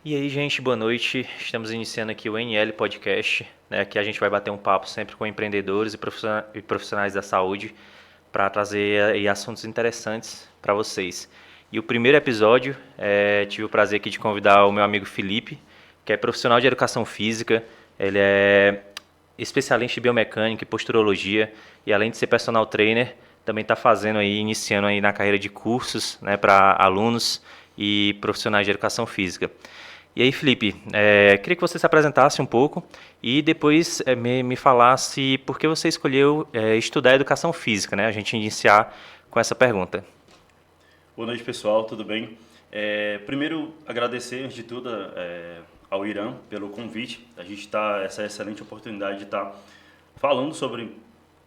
E aí, gente, boa noite. Estamos iniciando aqui o NL Podcast, né? Aqui a gente vai bater um papo sempre com empreendedores e profissionais da saúde para trazer aí assuntos interessantes para vocês. E o primeiro episódio, tive o prazer aqui de convidar o meu amigo Felipe, que é profissional de educação física. Ele é especialista em biomecânica e posturologia e além de ser personal trainer, também está fazendo aí, iniciando aí na carreira de cursos, né, para alunos e profissionais de educação física. E aí, Felipe, queria que você se apresentasse um pouco e depois me falasse por que você escolheu estudar educação física, né? A gente iniciar com essa pergunta. Boa noite, pessoal, tudo bem? Primeiro, agradecer, antes de tudo, ao Irã pelo convite. A gente está, essa excelente oportunidade de estar falando sobre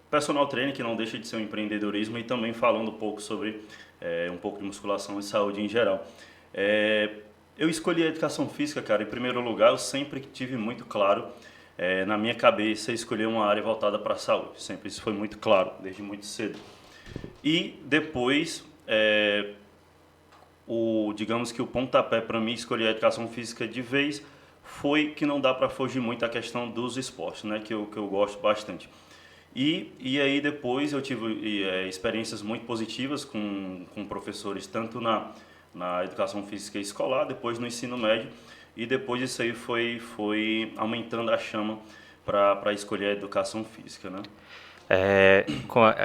personal training, que não deixa de ser um empreendedorismo, e também falando um pouco sobre um pouco de musculação e saúde em geral. Eu escolhi a educação física, cara, em primeiro lugar, eu sempre tive muito claro na minha cabeça escolher uma área voltada para a saúde. Sempre isso foi muito claro, desde muito cedo. E depois, digamos que o pontapé para mim escolher a educação física de vez foi que não dá para fugir muito a questão dos esportes, né, que eu gosto bastante. E aí depois eu tive experiências muito positivas com professores, tanto na educação física escolar, depois no ensino médio, e depois isso aí foi aumentando a chama para escolher a educação física, né?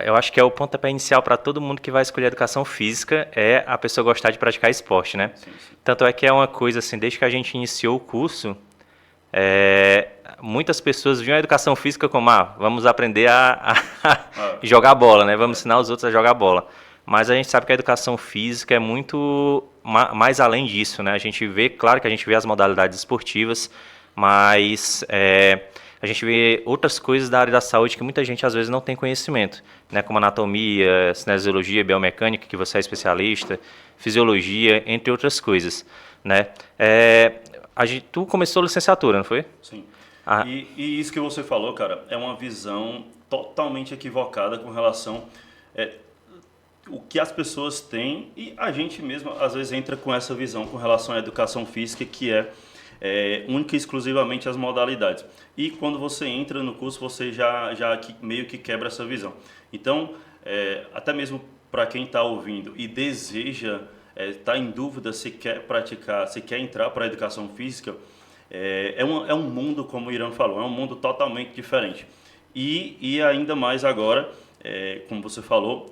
Eu acho que é o pontapé inicial para todo mundo que vai escolher educação física é a pessoa gostar de praticar esporte, né? Sim, sim. Tanto é que é uma coisa assim, desde que a gente iniciou o curso, muitas pessoas viam a educação física como, vamos aprender a Ah, jogar bola, né? Vamos é, ensinar os outros a jogar bola. Mas a gente sabe que a educação física é muito mais além disso, né? A gente vê, claro que a gente vê as modalidades esportivas, mas a gente vê outras coisas da área da saúde que muita gente às vezes não tem conhecimento, né? Como anatomia, cinesiologia, biomecânica, que você é especialista, fisiologia, entre outras coisas, né? Tu começou a licenciatura, não foi? sim. Ah, E isso que você falou, cara, é uma visão totalmente equivocada com relação é, o que as pessoas têm, e a gente mesmo às vezes entra com essa visão com relação à educação física, que única e exclusivamente as modalidades. E quando você entra no curso, você já meio que quebra essa visão. Então, até mesmo para quem está ouvindo e deseja, está em dúvida se quer praticar, se quer entrar para a educação física, é um mundo, como o Irã falou, é um mundo totalmente diferente. E ainda mais agora, como você falou,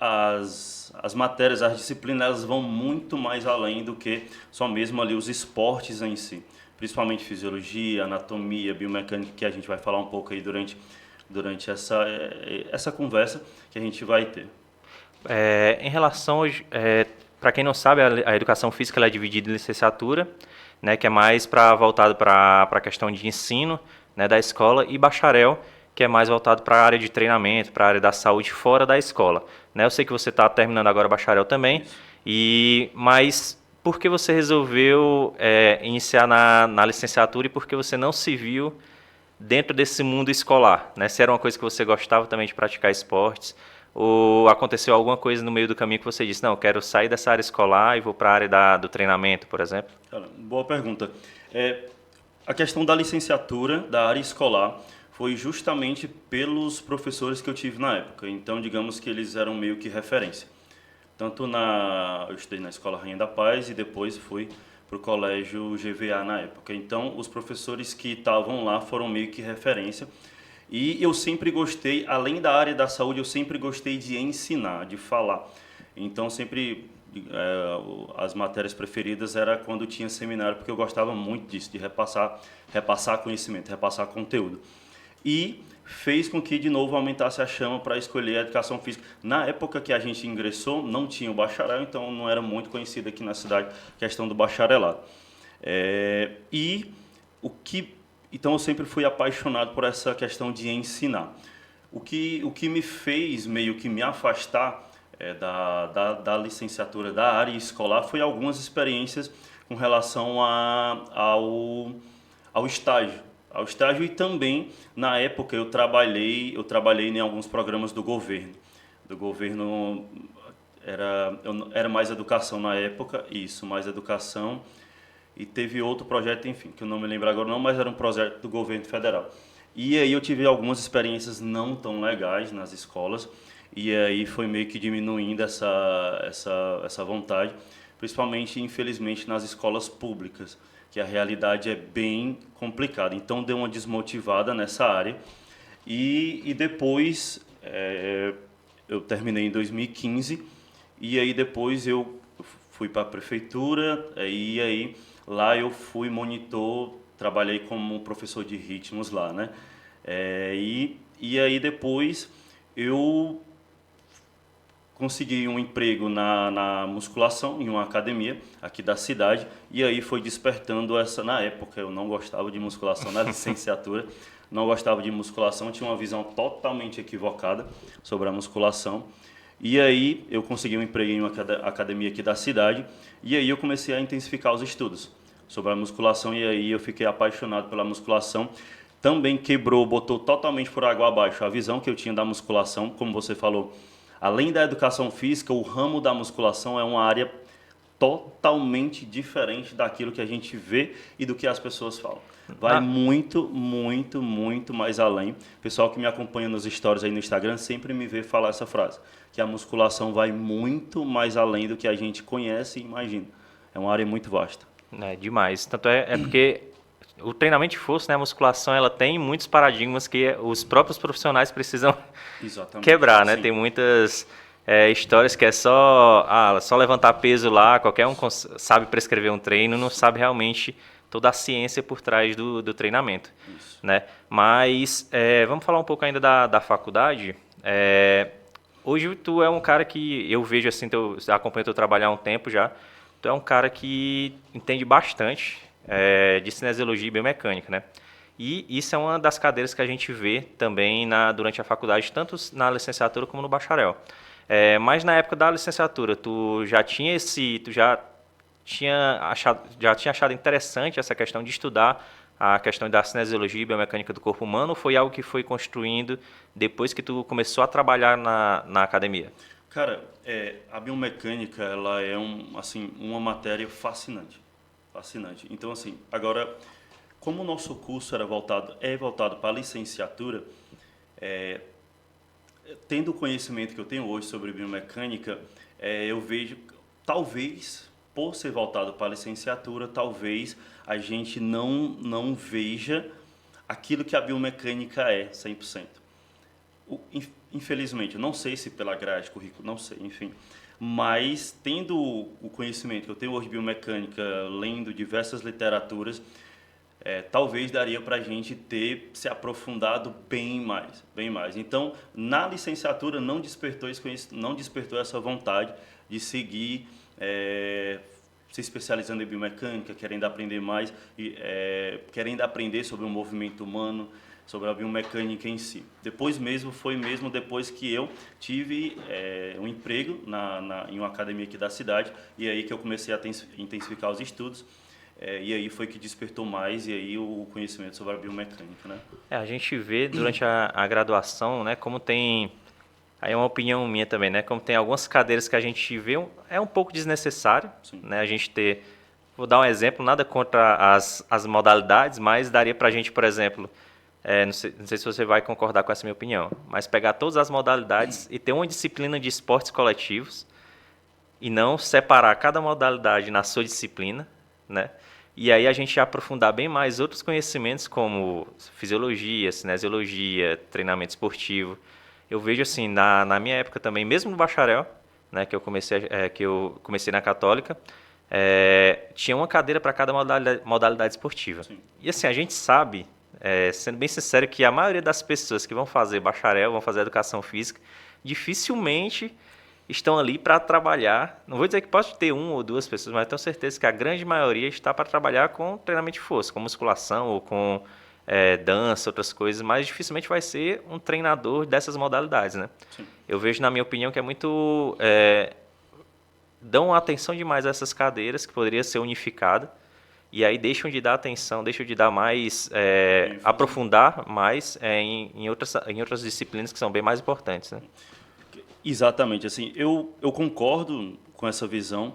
as matérias, as disciplinas, elas vão muito mais além do que só mesmo ali os esportes em si. Principalmente fisiologia, anatomia, biomecânica, que a gente vai falar um pouco aí durante essa conversa que a gente vai ter. Em relação, para quem não sabe, a educação física ela é dividida em licenciatura, né, que é mais voltado para a questão de ensino, né, da escola, e bacharel, que é mais voltado para a área de treinamento, para a área da saúde fora da escola. Né, eu sei que você está terminando agora o bacharel também, Isso. mas por que você resolveu iniciar na licenciatura e por que você não se viu dentro desse mundo escolar, né? Se era uma coisa que você gostava também de praticar esportes, ou aconteceu alguma coisa no meio do caminho que você disse, não, eu quero sair dessa área escolar e vou para a área do treinamento, por exemplo? Cara, boa pergunta. A questão da licenciatura, da área escolar, foi justamente pelos professores que eu tive na época. Então, digamos que eles eram meio que referência. Eu estudei na Escola Rainha da Paz e depois fui para o colégio GVA na época. Então, os professores que estavam lá foram meio que referência. E eu sempre gostei, além da área da saúde, eu sempre gostei de ensinar, de falar. Então, sempre as matérias preferidas era quando tinha seminário, porque eu gostava muito disso, de repassar conhecimento, repassar conteúdo. E fez com que de novo aumentasse a chama para escolher a educação física. Na época que a gente ingressou, não tinha o bacharel, então não era muito conhecida aqui na cidade a questão do bacharelado. É, e o que então eu sempre fui apaixonado por essa questão de ensinar. O que me fez meio que me afastar da licenciatura da área escolar foi algumas experiências com relação ao estágio. Ao estágio e também, na época, eu trabalhei em alguns programas do governo. Do governo era mais educação na época, isso, mais educação. e teve outro projeto, enfim, que eu não me lembro agora não, mas era um projeto do governo federal. E aí eu tive algumas experiências não tão legais nas escolas, e aí foi meio que diminuindo essa vontade, principalmente, infelizmente, nas escolas públicas, que a realidade é bem complicada. Então deu uma desmotivada nessa área, e depois eu terminei em 2015, e aí depois eu fui para a prefeitura, e aí lá eu fui monitor, trabalhei como professor de ritmos lá, né? E aí depois eu consegui um emprego na musculação, em uma academia aqui da cidade, e aí foi despertando essa. Na época eu não gostava de musculação, na licenciatura, não gostava de musculação, tinha uma visão totalmente equivocada sobre a musculação. E aí eu consegui um emprego em uma academia aqui da cidade, e aí eu comecei a intensificar os estudos sobre a musculação, e aí eu fiquei apaixonado pela musculação. Também quebrou, botou totalmente por água abaixo a visão que eu tinha da musculação, como você falou. Além da educação física, o ramo da musculação é uma área totalmente diferente daquilo que a gente vê e do que as pessoas falam. Vai Na- muito, muito, muito mais além. O pessoal que me acompanha nos stories aí no Instagram sempre me vê falar essa frase, que a musculação vai muito mais além do que a gente conhece e imagina. É uma área muito vasta. É demais. Tanto é porque o treinamento de força, né, a musculação, ela tem muitos paradigmas que os próprios profissionais precisam Exatamente. quebrar, né? Sim. Tem muitas histórias que é só levantar peso lá, qualquer um sabe prescrever um treino, não sabe realmente toda a ciência por trás do treinamento, Isso. né? Mas vamos falar um pouco ainda da faculdade. Hoje tu é um cara que eu vejo assim, acompanho teu trabalho há um tempo já. Tu é um cara que entende bastante de cinesiologia e biomecânica, né? E isso é uma das cadeiras que a gente vê também durante a faculdade, tanto na licenciatura como no bacharel. Mas na época da licenciatura, tu já tinha achado interessante essa questão de estudar a questão da cinesiologia e biomecânica do corpo humano, ou foi algo que foi construindo depois que tu começou a trabalhar na academia? Cara, a biomecânica, ela é assim, uma matéria fascinante. Fascinante. Então, assim, agora, como o nosso curso é voltado para a licenciatura, tendo o conhecimento que eu tenho hoje sobre biomecânica, eu vejo, talvez, por ser voltado para a licenciatura, talvez a gente não veja aquilo que a biomecânica é 100%. Infelizmente, eu não sei se pela grade de currículo, não sei, enfim. Mas tendo o conhecimento que eu tenho hoje de biomecânica, lendo diversas literaturas, talvez daria para a gente ter se aprofundado bem mais, bem mais. Então, na licenciatura não despertou não despertou essa vontade de seguir se especializando em biomecânica, querendo aprender mais, querendo aprender sobre o movimento humano, sobre a biomecânica em si. Foi mesmo depois que eu tive um emprego em uma academia aqui da cidade, e aí que eu comecei a intensificar os estudos. E aí foi que despertou mais e aí o conhecimento sobre a biomecânica, né? A gente vê durante a graduação, né, como tem, aí é uma opinião minha também, né, como tem algumas cadeiras que a gente vê, é um pouco desnecessário, Sim. né, a gente ter, vou dar um exemplo, nada contra as modalidades, mas daria pra gente, por exemplo, não sei se você vai concordar com essa minha opinião, mas pegar todas as modalidades e ter uma disciplina de esportes coletivos e não separar cada modalidade na sua disciplina, né? E aí a gente aprofundar bem mais outros conhecimentos como fisiologia, cinesiologia, treinamento esportivo. Eu vejo assim, na minha época também, mesmo no bacharel, né, que eu comecei na Católica, tinha uma cadeira para cada modalidade esportiva. Sim. E assim, a gente sabe, sendo bem sincero, que a maioria das pessoas que vão fazer bacharel, vão fazer educação física, dificilmente estão ali para trabalhar. Não vou dizer que pode ter uma ou duas pessoas, mas tenho certeza que a grande maioria está para trabalhar com treinamento de força, com musculação ou com dança, outras coisas, mas dificilmente vai ser um treinador dessas modalidades, né? Sim. Eu vejo, na minha opinião, que é muito... dão atenção demais a essas cadeiras, que poderia ser unificada, e aí deixam de dar atenção, deixam de dar mais... ênfase. aprofundar mais em outras disciplinas que são bem mais importantes, né? Exatamente, assim, eu concordo com essa visão.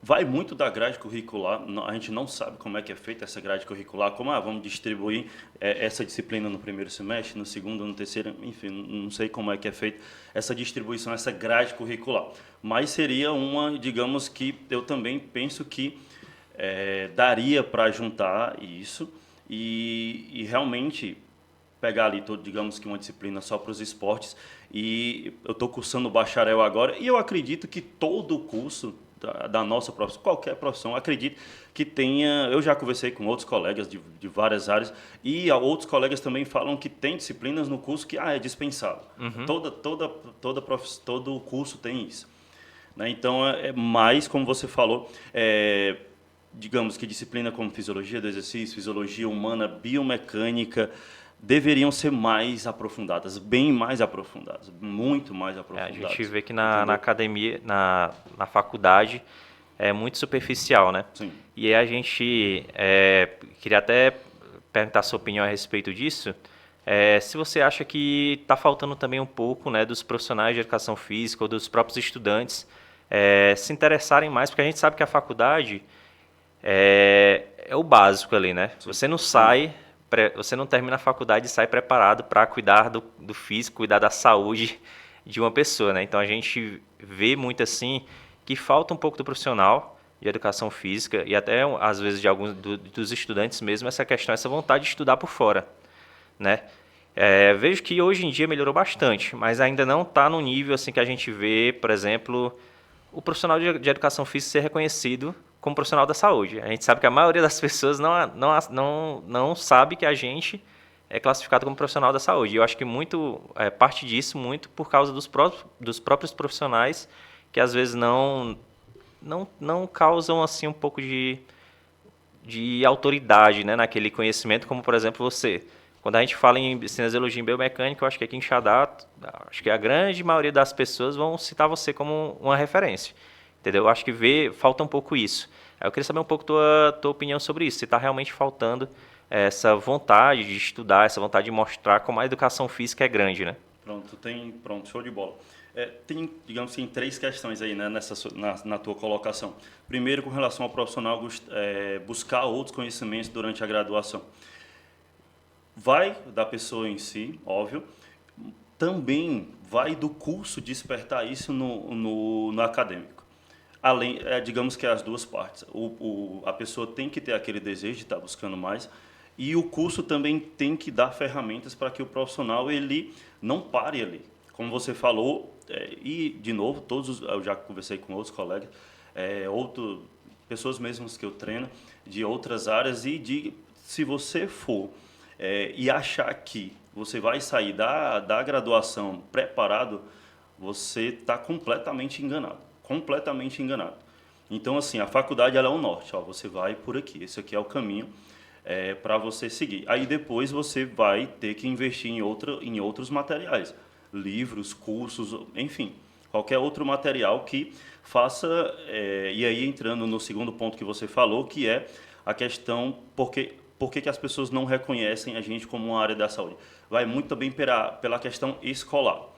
Vai muito da grade curricular, a gente não sabe como é que é feita essa grade curricular, como vamos distribuir essa disciplina no primeiro semestre, no segundo, no terceiro, enfim, não sei como é que é feita essa distribuição, essa grade curricular. Mas seria uma, digamos que eu também penso que daria para juntar isso e realmente pegar ali, digamos que uma disciplina só para os esportes, e eu estou cursando bacharel agora, e eu acredito que todo o curso da nossa profissão, qualquer profissão, acredito que tenha, eu já conversei com outros colegas de várias áreas, e outros colegas também falam que tem disciplinas no curso que é dispensável. Uhum. Todo o curso tem isso. Né? Então, é mais, como você falou, digamos que disciplina como fisiologia do exercício, fisiologia humana, biomecânica, deveriam ser mais aprofundadas, bem mais aprofundadas, muito mais A aprofundadas. gente vê que na academia, na faculdade, é muito superficial, né? Sim. E aí a gente queria até perguntar a sua opinião a respeito disso. Se você acha que está faltando também um pouco, né, dos profissionais de educação física ou dos próprios estudantes se interessarem mais, porque a gente sabe que a faculdade é o básico ali, né? Sim. Você não sai, você não termina a faculdade e sai preparado para cuidar do físico, cuidar da saúde de uma pessoa, né? Então a gente vê muito assim que falta um pouco do profissional de educação física e até às vezes de alguns dos estudantes mesmo essa questão, essa vontade de estudar por fora, né? Vejo que hoje em dia melhorou bastante, mas ainda não está no nível assim que a gente vê, por exemplo, o profissional de educação física ser reconhecido como profissional da saúde. A gente sabe que a maioria das pessoas não sabe que a gente é classificado como profissional da saúde. E eu acho que muito parte disso muito por causa dos próprios profissionais que às vezes não causam assim um pouco de autoridade, né, naquele conhecimento, como por exemplo você. Quando a gente fala em cinesiologia e biomecânica, eu acho que aqui em Xadá, acho que a grande maioria das pessoas vão citar você como uma referência. Entendeu? Eu acho que falta um pouco isso. Eu queria saber um pouco tua opinião sobre isso. Se está realmente faltando essa vontade de estudar, essa vontade de mostrar como a educação física é grande, né? Pronto, show de bola. Tem, digamos assim, três questões aí, né, na tua colocação. Primeiro, com relação ao profissional buscar outros conhecimentos durante a graduação. Vai da pessoa em si, óbvio. Também vai do curso despertar isso no acadêmico. Além, digamos que é as duas partes. A pessoa tem que ter aquele desejo de estar buscando mais e o curso também tem que dar ferramentas para que o profissional ele não pare ali. Como você falou, e de novo, eu já conversei com outros colegas, pessoas mesmas que eu treino de outras áreas se você for e achar que você vai sair da graduação preparado, você está completamente enganado. Completamente enganado. Então, assim, a faculdade ela é o norte. Ó, você vai por aqui. Esse aqui é o caminho para você seguir. Aí depois você vai ter que investir em outros materiais. Livros, cursos, enfim. Qualquer outro material que faça... e aí entrando no segundo ponto que você falou, que é a questão... Por que as pessoas não reconhecem a gente como uma área da saúde? Vai muito também pela questão escolar.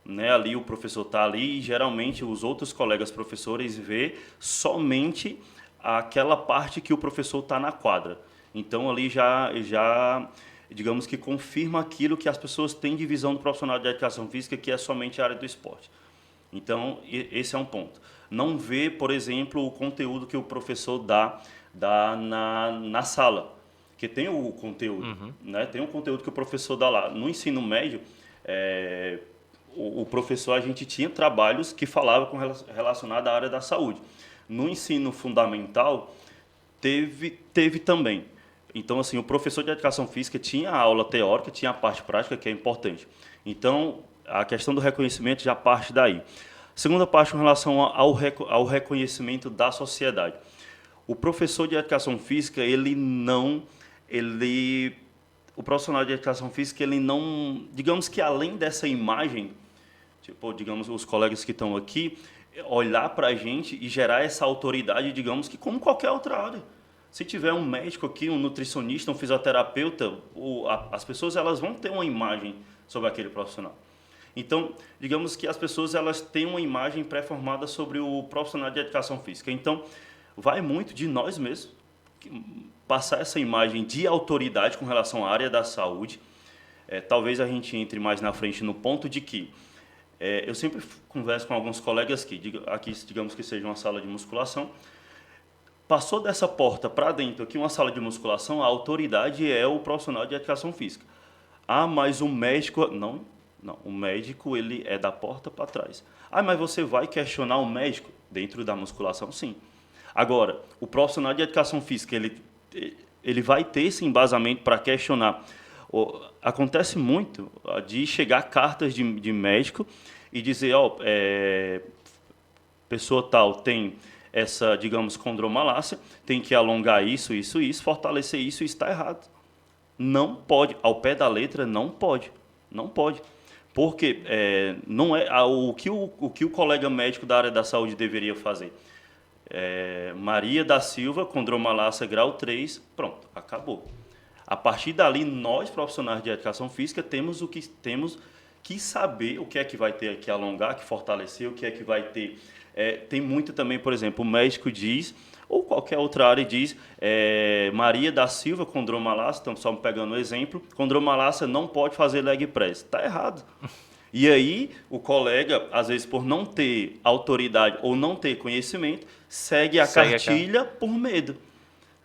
Né, ali o professor está ali e geralmente os outros colegas professores vê somente aquela parte que o professor está na quadra. Então ali já digamos que confirma aquilo que as pessoas têm de visão do profissional de educação física, que é somente a área do esporte. Então esse é um ponto. Não vê, por exemplo, o conteúdo que o professor dá na sala, que tem o conteúdo, né? Tem um conteúdo que o professor dá lá. No ensino médio, o professor, a gente tinha trabalhos que falavam relacionado à área da saúde. No ensino fundamental, teve também. Então, assim, o professor de educação física tinha a aula teórica, tinha a parte prática, que é importante. Então, a questão do reconhecimento já parte daí. Segunda parte, com relação ao reconhecimento da sociedade. O professor de educação física, o profissional de educação física, ele não, digamos que além dessa imagem, tipo, digamos, os colegas que estão aqui, olhar para a gente e gerar essa autoridade, digamos que como qualquer outra área. Se tiver um médico aqui, um nutricionista, um fisioterapeuta, as pessoas elas vão ter uma imagem sobre aquele profissional. Então, digamos que as pessoas elas têm uma imagem pré-formada sobre o profissional de educação física. Então, vai muito de nós mesmos passar essa imagem de autoridade com relação à área da saúde. Talvez a gente entre mais na frente no ponto de que eu sempre converso com alguns colegas aqui digamos que seja uma sala de musculação, passou dessa porta para dentro aqui uma sala de musculação, a autoridade é o profissional de educação física. Ah, mas o médico... Não, o médico ele é da porta para trás. Ah, mas você vai questionar o médico dentro da musculação? Sim. Agora, o profissional de educação física, ele vai ter esse embasamento para questionar. Acontece muito de chegar cartas de médico e dizer, pessoa tal tem essa, digamos, condromalácia, tem que alongar isso, fortalecer isso está errado. Não pode, ao pé da letra, não pode. Porque não é o que o colega médico da área da saúde deveria fazer. Maria da Silva, condromalácia grau 3, pronto, acabou. A partir dali, nós, profissionais de educação física, temos que saber o que é que vai ter que alongar, que fortalecer, o que é que vai ter. Tem muito também, por exemplo, o médico diz, ou qualquer outra área diz, Maria da Silva, condromalácia, estamos só pegando um exemplo, condromalácia não pode fazer leg press. Está errado. E aí, o colega, às vezes, por não ter autoridade ou não ter conhecimento, segue a cartilha por medo.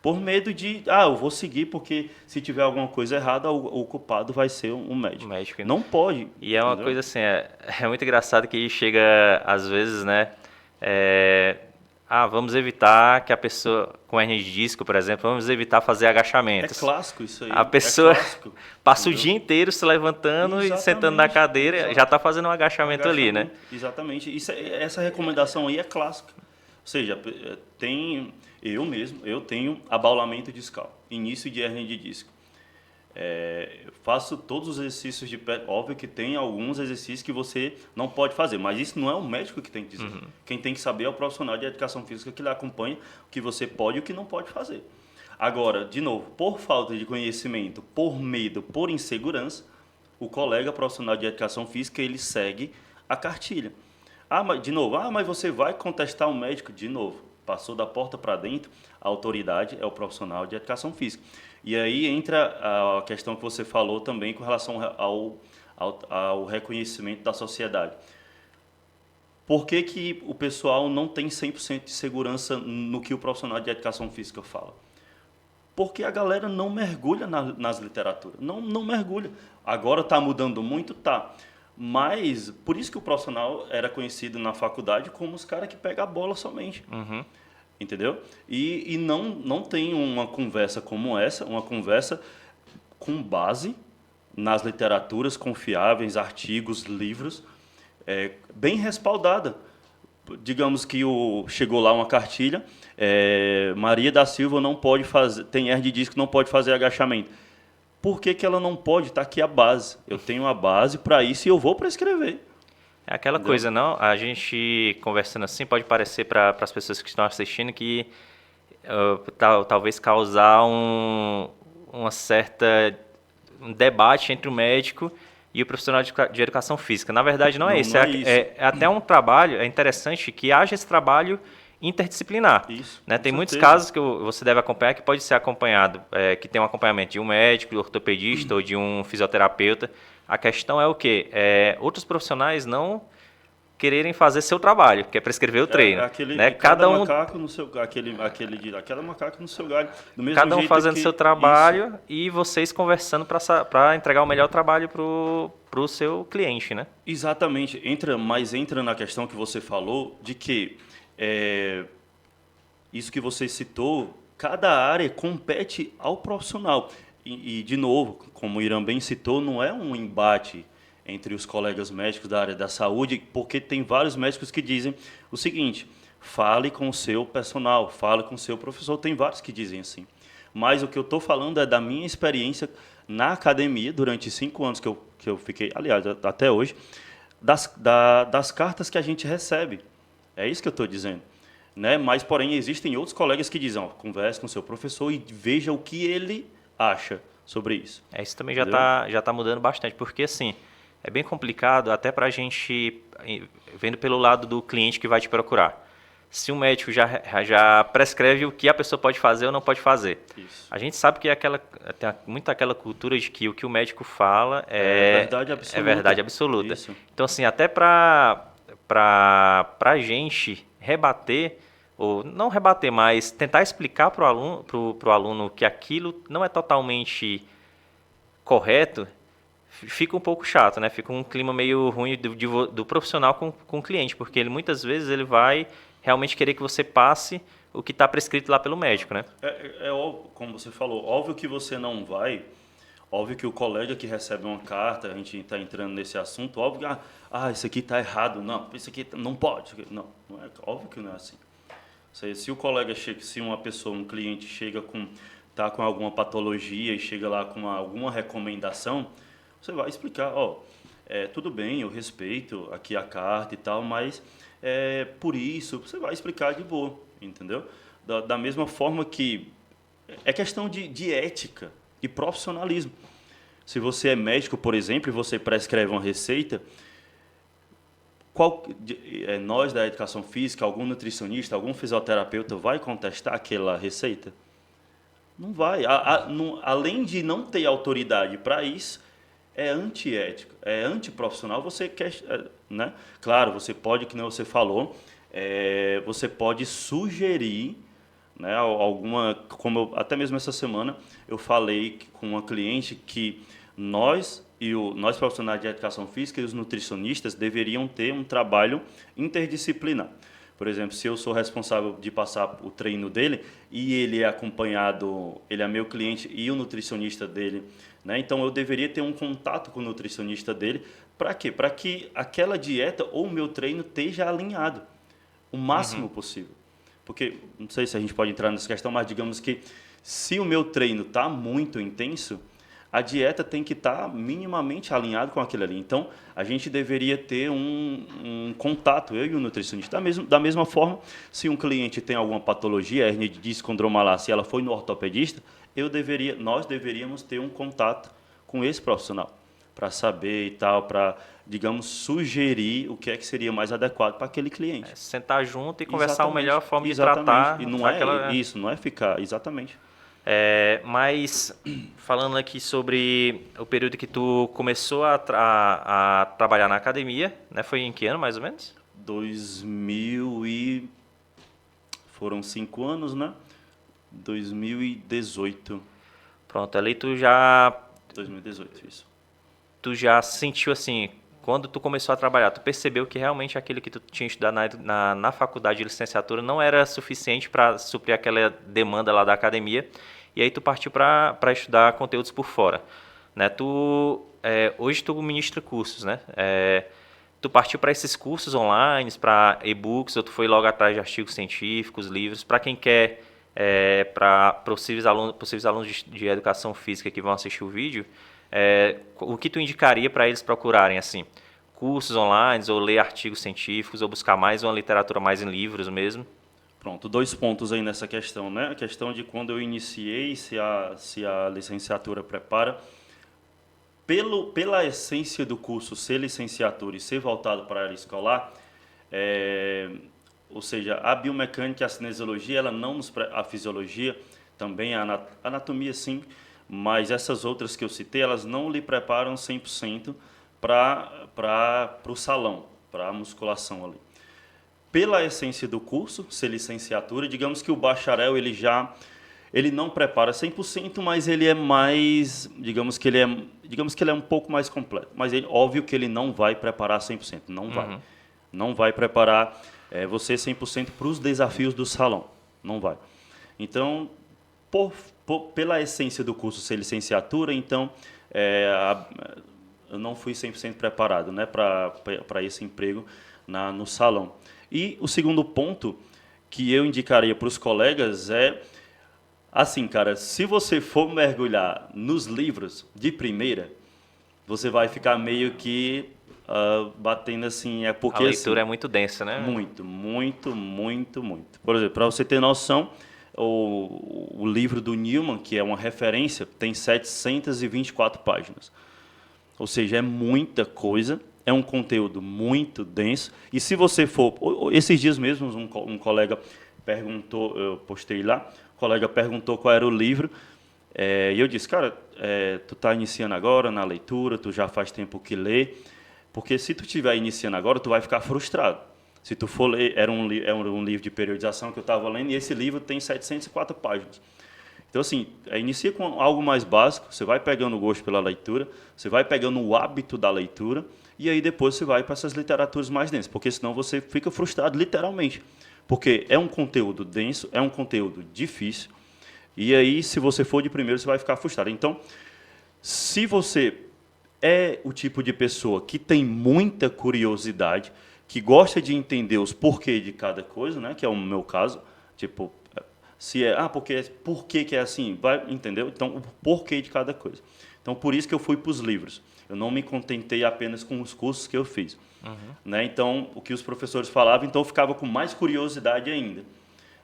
Por medo de, eu vou seguir porque se tiver alguma coisa errada, o culpado vai ser um médico. Não pode. E é uma entendeu? coisa assim, é muito engraçado que chega, às vezes, né? Vamos evitar que a pessoa com hernia de disco, por exemplo, vamos evitar fazer agachamentos. É clássico isso aí. A pessoa passa entendeu? o dia inteiro se levantando e sentando na cadeira, já está fazendo um agachamento ali, né? Exatamente. Essa recomendação aí é clássica. Ou seja, eu tenho abaulamento discal, início de hernia de disco. Eu faço todos os exercícios de pé. Óbvio que tem alguns exercícios que você não pode fazer, mas isso não é o médico que tem que dizer. Uhum. Quem tem que saber é o profissional de educação física que lhe acompanha o que você pode e o que não pode fazer. Agora, de novo, por falta de conhecimento, por medo, por insegurança, o colega profissional de educação física ele segue a cartilha. Mas você vai contestar o médico? De novo, passou da porta para dentro, a autoridade é o profissional de educação física. E aí entra a questão que você falou também com relação ao reconhecimento da sociedade. Por que o pessoal não tem 100% de segurança no que o profissional de educação física fala? Porque a galera não mergulha nas literaturas, não mergulha. Agora está mudando muito, tá. Mas por isso que o profissional era conhecido na faculdade como os caras que pegam a bola somente. Uhum. Entendeu? E não tem uma conversa como essa, uma conversa com base nas literaturas confiáveis, artigos, livros, bem respaldada. Digamos que chegou lá uma cartilha, Maria da Silva não pode fazer, tem hernia de disco, não pode fazer agachamento. Por que ela não pode? Está aqui a base. Eu tenho a base para isso e eu vou prescrever. É aquela coisa, não? A gente conversando assim pode parecer para as pessoas que estão assistindo que talvez causar um debate entre o médico e o profissional de educação física. Na verdade, não é isso. É até um trabalho, é interessante que haja esse trabalho interdisciplinar. Isso, né? Tem muitos casos que você deve acompanhar que pode ser acompanhado, que tem um acompanhamento de um médico, de um ortopedista ou de um fisioterapeuta. A questão é o quê? Outros profissionais não quererem fazer seu trabalho, que é prescrever o treino. Né? Cada macaco no seu aquela macaco no seu galho. Do mesmo cada um jeito fazendo que seu trabalho e vocês conversando para entregar o melhor trabalho para o seu cliente, né? Exatamente. Entra na questão que você falou de que isso que você citou, cada área compete ao profissional. E, de novo, como o Irã bem citou, não é um embate entre os colegas médicos da área da saúde, porque tem vários médicos que dizem o seguinte: fale com o seu personal, fale com o seu professor. Tem vários que dizem assim. Mas o que eu estou falando é da minha experiência na academia, durante 5 anos que eu fiquei, aliás, até hoje, das cartas que a gente recebe. É isso que eu estou dizendo. Né? Mas, porém, existem outros colegas que dizem, converse com o seu professor e veja o que ele acha sobre isso. Isso também já tá mudando bastante, porque assim, é bem complicado até para a gente, vendo pelo lado do cliente que vai te procurar. Se um médico já prescreve o que a pessoa pode fazer ou não pode fazer. Isso. A gente sabe que tem muito aquela cultura de que o que o médico fala Verdade é absoluta. verdade absoluta. Isso. Então, assim, até para a gente rebater, ou não rebater, mas tentar explicar para o aluno que aquilo não é totalmente correto, fica um pouco chato, né? Fica um clima meio ruim do profissional com o cliente, porque ele muitas vezes ele vai realmente querer que você passe o que está prescrito lá pelo médico, né? É óbvio, como você falou, óbvio que você não vai, óbvio que o colega que recebe uma carta, a gente está entrando nesse assunto, óbvio que, isso aqui está errado, não, isso aqui não pode, não é, óbvio que não é assim. Se o colega chega, se uma pessoa, um cliente chega tá com alguma patologia e chega lá com alguma recomendação, você vai explicar, tudo bem, eu respeito aqui a carta e tal, mas por isso, você vai explicar de boa, entendeu? Da mesma forma que é questão de ética e profissionalismo. Se você é médico, por exemplo, e você prescreve uma receita, nós da educação física, algum nutricionista, algum fisioterapeuta vai contestar aquela receita? Não vai. Além de não ter autoridade para isso, é antiético, é antiprofissional. Você quer, né? Claro, você pode, que nem você falou, você pode sugerir, né, até mesmo essa semana eu falei com uma cliente que nós profissionais de educação física e os nutricionistas deveriam ter um trabalho interdisciplinar. Por exemplo, se eu sou responsável de passar o treino dele e ele é acompanhado, ele é meu cliente e o nutricionista dele, né? Então eu deveria ter um contato com o nutricionista dele. Para quê? Para que aquela dieta ou o meu treino esteja alinhado o máximo possível. Porque, não sei se a gente pode entrar nessa questão, mas digamos que se o meu treino está muito intenso, a dieta tem que estar minimamente alinhado com aquilo ali. Então, a gente deveria ter um contato, eu e o nutricionista. Da mesma forma, se um cliente tem alguma patologia, hérnia de disco, condromalácia, se ela foi no ortopedista, nós deveríamos ter um contato com esse profissional para saber e tal, para, digamos, sugerir o que é que seria mais adequado para aquele cliente. Sentar junto e conversar a melhor forma de tratar. E não isso, não é ficar, exatamente. Mas falando aqui sobre o período que tu começou a trabalhar na academia, né? Foi em que ano mais ou menos? 2000 e foram 5 anos, né? 2018. Pronto, ali 2018, isso. Tu já sentiu assim, quando tu começou a trabalhar, tu percebeu que realmente aquilo que tu tinha estudado na faculdade de licenciatura não era suficiente para suprir aquela demanda lá da academia, e aí tu partiu para estudar conteúdos por fora, né? Hoje tu ministra cursos, né? Tu partiu para esses cursos online, para e-books, ou tu foi logo atrás de artigos científicos, livros, para quem quer, para possíveis alunos de educação física que vão assistir o vídeo, o que tu indicaria para eles procurarem, assim? Cursos online, ou ler artigos científicos, ou buscar mais uma literatura mais em livros mesmo? Pronto, 2 pontos aí nessa questão, né? A questão de quando eu iniciei, se a licenciatura prepara. Pela essência do curso ser licenciatura e ser voltado para a área escolar, ou seja, a biomecânica e a cinesiologia, a fisiologia, também a anatomia sim, mas essas outras que eu citei, elas não lhe preparam 100% para o salão, para a musculação ali. Pela essência do curso, ser licenciatura, digamos que o bacharel ele não prepara 100%, mas ele é mais, digamos que ele é um pouco mais completo. Mas óbvio que ele não vai preparar 100%, não vai. Não vai preparar você 100% para os desafios do salão, não vai. Então, pela essência do curso ser licenciatura, então eu não fui 100% preparado, né, para esse emprego no salão. E o segundo ponto que eu indicaria para os colegas é, assim, cara, se você for mergulhar nos livros de primeira, você vai ficar meio que batendo assim, porque A leitura assim, é muito densa, né? muito, muito, muito, muito. Por exemplo, para você ter noção, o livro do Newman, que é uma referência, tem 724 páginas. Ou seja, é muita coisa, é um conteúdo muito denso. E se você for... Esses dias mesmo, um colega perguntou, eu postei lá, o colega perguntou qual era o livro, e eu disse, cara, tu está iniciando agora na leitura, tu já faz tempo que lê, porque se tu estiver iniciando agora, tu vai ficar frustrado. Se tu for ler, era um livro de periodização que eu estava lendo, e esse livro tem 704 páginas. Então, assim, inicia com algo mais básico, você vai pegando o gosto pela leitura, você vai pegando o hábito da leitura, e aí depois você vai para essas literaturas mais densas, porque senão você fica frustrado, literalmente. Porque é um conteúdo denso, é um conteúdo difícil, e aí, se você for de primeiro, você vai ficar frustrado. Então, se você é o tipo de pessoa que tem muita curiosidade, que gosta de entender os porquês de cada coisa, né, que é o meu caso, tipo, se é, por que é assim, vai, entendeu? Então, o porquê de cada coisa. Então, por isso que eu fui para os livros. Eu não me contentei apenas com os cursos que eu fiz. Né? Então, o que os professores falavam, então eu ficava com mais curiosidade ainda.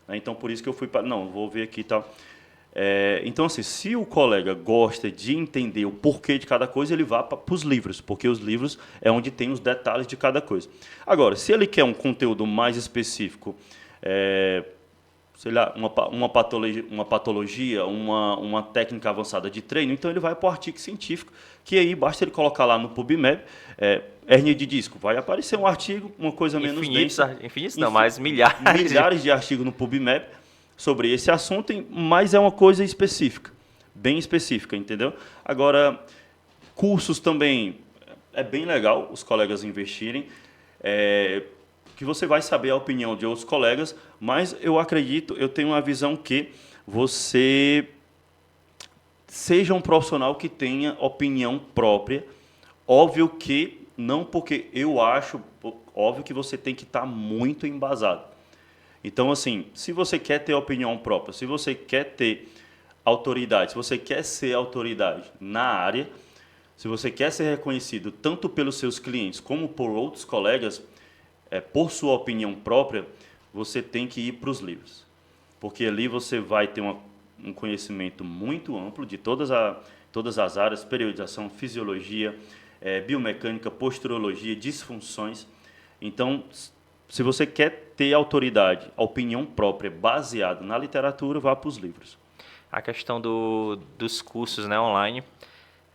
Né? Então, por isso que eu fui para... Não, vou ver aqui e tal. Então, assim, se o colega gosta de entender o porquê de cada coisa, ele vá para os livros, porque os livros é onde tem os detalhes de cada coisa. Agora, se ele quer um conteúdo mais específico, sei lá, uma patologia, uma técnica avançada de treino, então ele vai para o artigo científico, que aí basta ele colocar lá no PubMed, hérnia de disco, vai aparecer um artigo, uma coisa menos densa. Infinitos não, mas milhares. Milhares de artigos no PubMed sobre esse assunto, mas é uma coisa específica, bem específica, entendeu? Agora, cursos também é bem legal os colegas investirem, que você vai saber a opinião de outros colegas, mas eu tenho uma visão que você seja um profissional que tenha opinião própria, óbvio que não porque eu acho, óbvio que você tem que estar muito embasado. Então, assim, se você quer ter opinião própria, se você quer ter autoridade, se você quer ser autoridade na área, se você quer ser reconhecido tanto pelos seus clientes como por outros colegas, por sua opinião própria, você tem que ir para os livros. Porque ali você vai ter um conhecimento muito amplo de todas as áreas, periodização, fisiologia, biomecânica, posturologia, disfunções. Então, se você quer ter autoridade, opinião própria, baseada na literatura, vá para os livros. A questão dos cursos, né, online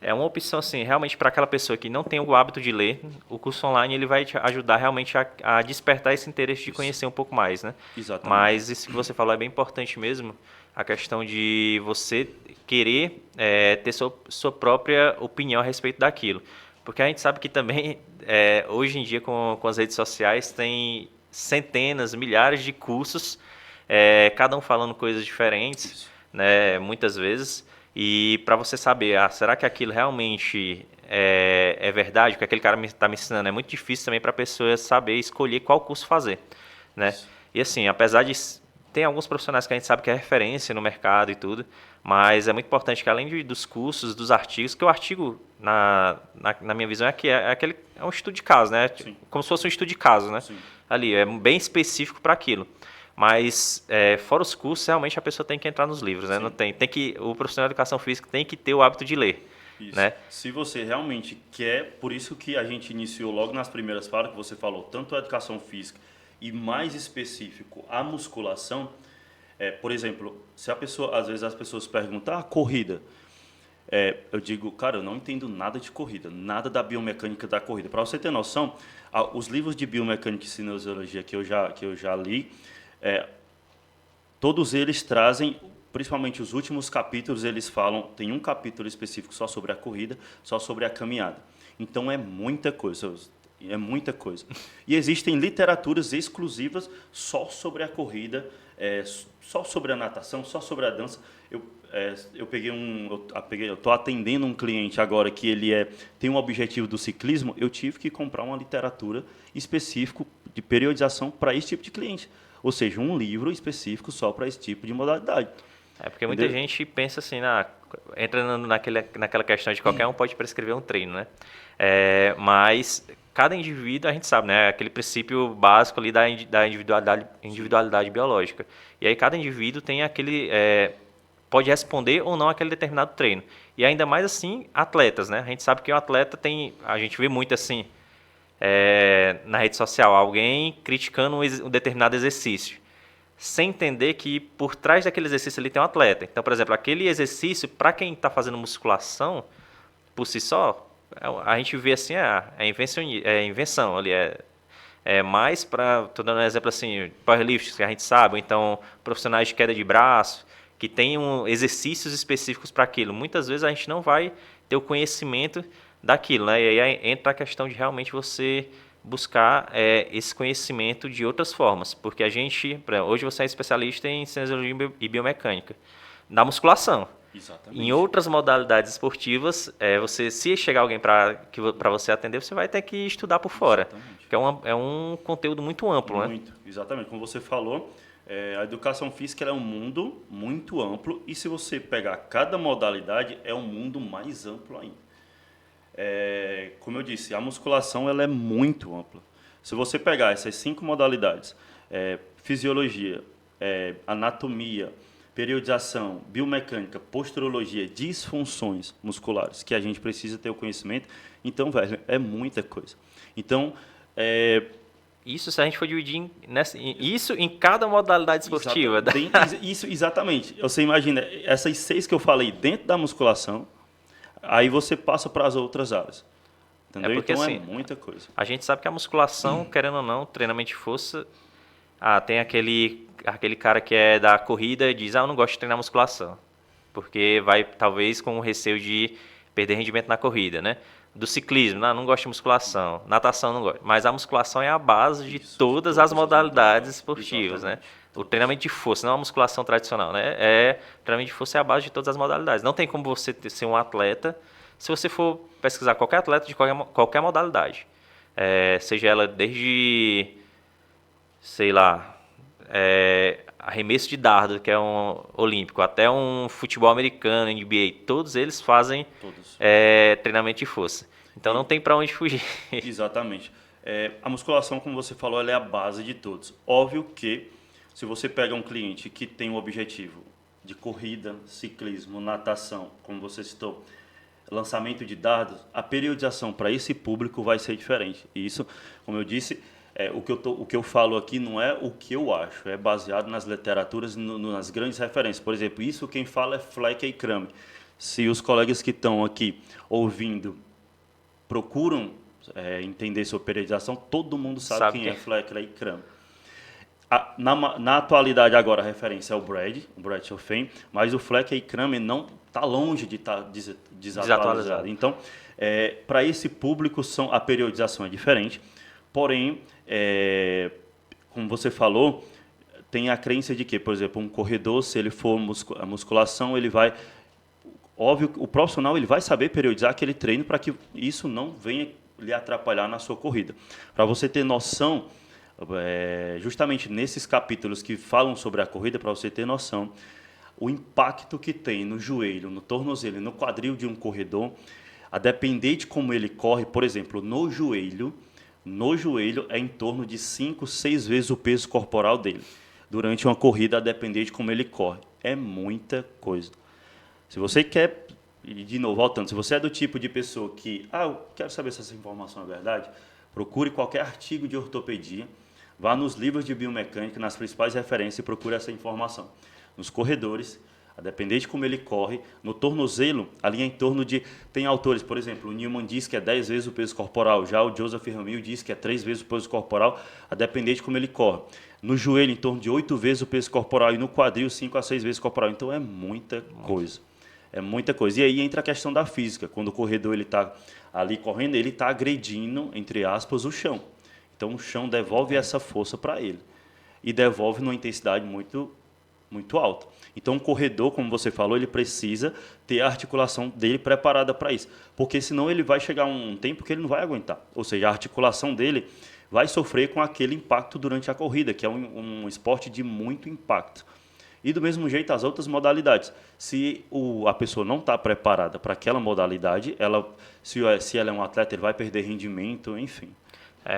é uma opção, assim, realmente para aquela pessoa que não tem o hábito de ler. O curso online ele vai te ajudar realmente a despertar esse interesse de conhecer um pouco mais, né? Exatamente. Mas isso que você falou é bem importante mesmo, a questão de você querer ter sua própria opinião a respeito daquilo. Porque a gente sabe que também, hoje em dia, com as redes sociais, tem centenas, milhares de cursos, cada um falando coisas diferentes, né, muitas vezes. E para você saber, será que aquilo realmente é verdade? O que aquele cara está me ensinando é muito difícil também para a pessoa saber escolher qual curso fazer, né? E assim, apesar de tem alguns profissionais que a gente sabe que é referência no mercado e tudo, mas é muito importante que além dos cursos, dos artigos, que o artigo, na minha visão, é um estudo de caso, né? Sim. Como se fosse um estudo de caso, né? Sim. Ali, é bem específico para aquilo. Mas, fora os cursos, realmente a pessoa tem que entrar nos livros, né? Não tem que, o profissional de educação física tem que ter o hábito de ler. Isso. Né? Se você realmente quer, por isso que a gente iniciou logo nas primeiras falas, que você falou, tanto a educação física e mais específico a musculação, por exemplo, se a pessoa, às vezes as pessoas perguntam, corrida, eu digo, cara, eu não entendo nada de corrida, nada da biomecânica da corrida. Para você ter noção, os livros de biomecânica e cinesiologia que eu já li, todos eles trazem, principalmente os últimos capítulos, eles falam, tem um capítulo específico só sobre a corrida, só sobre a caminhada. Então é muita coisa. E existem literaturas exclusivas só sobre a corrida, só sobre a natação, só sobre a dança. Eu estou atendendo um cliente agora que ele tem um objetivo do ciclismo, eu tive que comprar uma literatura específica de periodização para esse tipo de cliente. Ou seja, um livro específico só para esse tipo de modalidade. Porque muita gente pensa assim, entrando naquela questão de qualquer um pode prescrever um treino, né? Mas cada indivíduo, a gente sabe, né? Aquele princípio básico ali da individualidade biológica. E aí cada indivíduo tem pode responder ou não aquele determinado treino. E ainda mais assim, atletas, né? A gente sabe que o atleta a gente vê muito assim, na rede social, alguém criticando um determinado exercício, sem entender que por trás daquele exercício ele tem um atleta. Então, por exemplo, aquele exercício, para quem está fazendo musculação, por si só, a gente vê assim, invenção ali, mais para, estou dando um exemplo assim, powerlifting, que a gente sabe, ou então profissionais de queda de braço, que tenham exercícios específicos para aquilo. Muitas vezes a gente não vai ter o conhecimento daquilo, né? E aí entra a questão de realmente você buscar esse conhecimento de outras formas, porque a gente, por exemplo, hoje você é especialista em cinesiologia e biomecânica, na musculação. Exatamente. Em outras modalidades esportivas, se chegar alguém para você atender, você vai ter que estudar por fora. Exatamente. Que é um conteúdo muito amplo, né? Muito, exatamente. Como você falou, a educação física ela é um mundo muito amplo e se você pegar cada modalidade, é um mundo mais amplo ainda. Como eu disse, a musculação ela é muito ampla. Se você pegar essas 5 modalidades, fisiologia, anatomia, periodização, biomecânica, posturologia, disfunções musculares, que a gente precisa ter o conhecimento, então, velho, é muita coisa. Então, isso se a gente for dividir isso em cada modalidade esportiva. Isso, exatamente. Você imagina, essas 6 que eu falei dentro da musculação, aí você passa para as outras áreas. Entendeu? Porque, então assim, é muita coisa. A gente sabe que a musculação, querendo ou não, treinamento de força, tem aquele cara que é da corrida e diz, eu não gosto de treinar musculação, porque vai talvez com o receio de perder rendimento na corrida, né? Do ciclismo, não gosto de musculação, natação não gosto, mas a musculação é a base de todas as modalidades esportivas, né? O treinamento de força, não a musculação tradicional, né? O treinamento de força é a base de todas as modalidades. Não tem como você ser um atleta, se você for pesquisar qualquer atleta de qualquer modalidade, seja ela desde, sei lá, arremesso de dardo, que é um olímpico, até um futebol americano, NBA, todos eles fazem treinamento de força. Então não tem para onde fugir. Exatamente. A musculação, como você falou, ela é a base de todos. Óbvio que se você pega um cliente que tem um objetivo de corrida, ciclismo, natação, como você citou, lançamento de dardos, a periodização para esse público vai ser diferente. E isso, como eu disse, o que eu falo aqui não é o que eu acho, é baseado nas literaturas e nas grandes referências. Por exemplo, isso quem fala é Fleck e Kramer. Se os colegas que estão aqui ouvindo procuram entender sobre periodização, todo mundo sabe quem é Fleck e Kramer. Na atualidade agora a referência é o Brad Schoffen, mas o Fleck e Kramer não está longe de estar desatualizado. Então, para esse público a periodização é diferente, porém, como você falou, tem a crença de que, por exemplo, um corredor, se ele for a musculação, ele vai... Óbvio, o profissional ele vai saber periodizar aquele treino para que isso não venha lhe atrapalhar na sua corrida. Para você ter noção, justamente nesses capítulos que falam sobre a corrida, para você ter noção, o impacto que tem no joelho, no tornozelo e no quadril de um corredor, a depender de como ele corre, por exemplo, no joelho é em torno de 5, 6 vezes o peso corporal dele. Durante uma corrida, a depender de como ele corre. É muita coisa. Se você quer, de novo, voltando, se você é do tipo de pessoa que, eu quero saber se essa informação é verdade, procure qualquer artigo de ortopedia, vá nos livros de biomecânica, nas principais referências e procure essa informação. Nos corredores, a depender de como ele corre, no tornozelo, ali é em torno de... Tem autores, por exemplo, o Newman diz que é 10 vezes o peso corporal, já o Joseph Ramil diz que é 3 vezes o peso corporal, a depender de como ele corre. No joelho, em torno de 8 vezes o peso corporal e no quadril, 5 a 6 vezes o corporal. Então, é muita coisa. É muita coisa. E aí entra a questão da física. Quando o corredor está ali correndo, ele está agredindo, entre aspas, o chão. Então, o chão devolve essa força para ele. E devolve numa intensidade muito, muito alta. Então, o corredor, como você falou, ele precisa ter a articulação dele preparada para isso. Porque senão ele vai chegar um tempo que ele não vai aguentar. Ou seja, a articulação dele vai sofrer com aquele impacto durante a corrida, que é um esporte de muito impacto. E do mesmo jeito as outras modalidades. Se a pessoa não está preparada para aquela modalidade, se ela é um atleta, ele vai perder rendimento, enfim.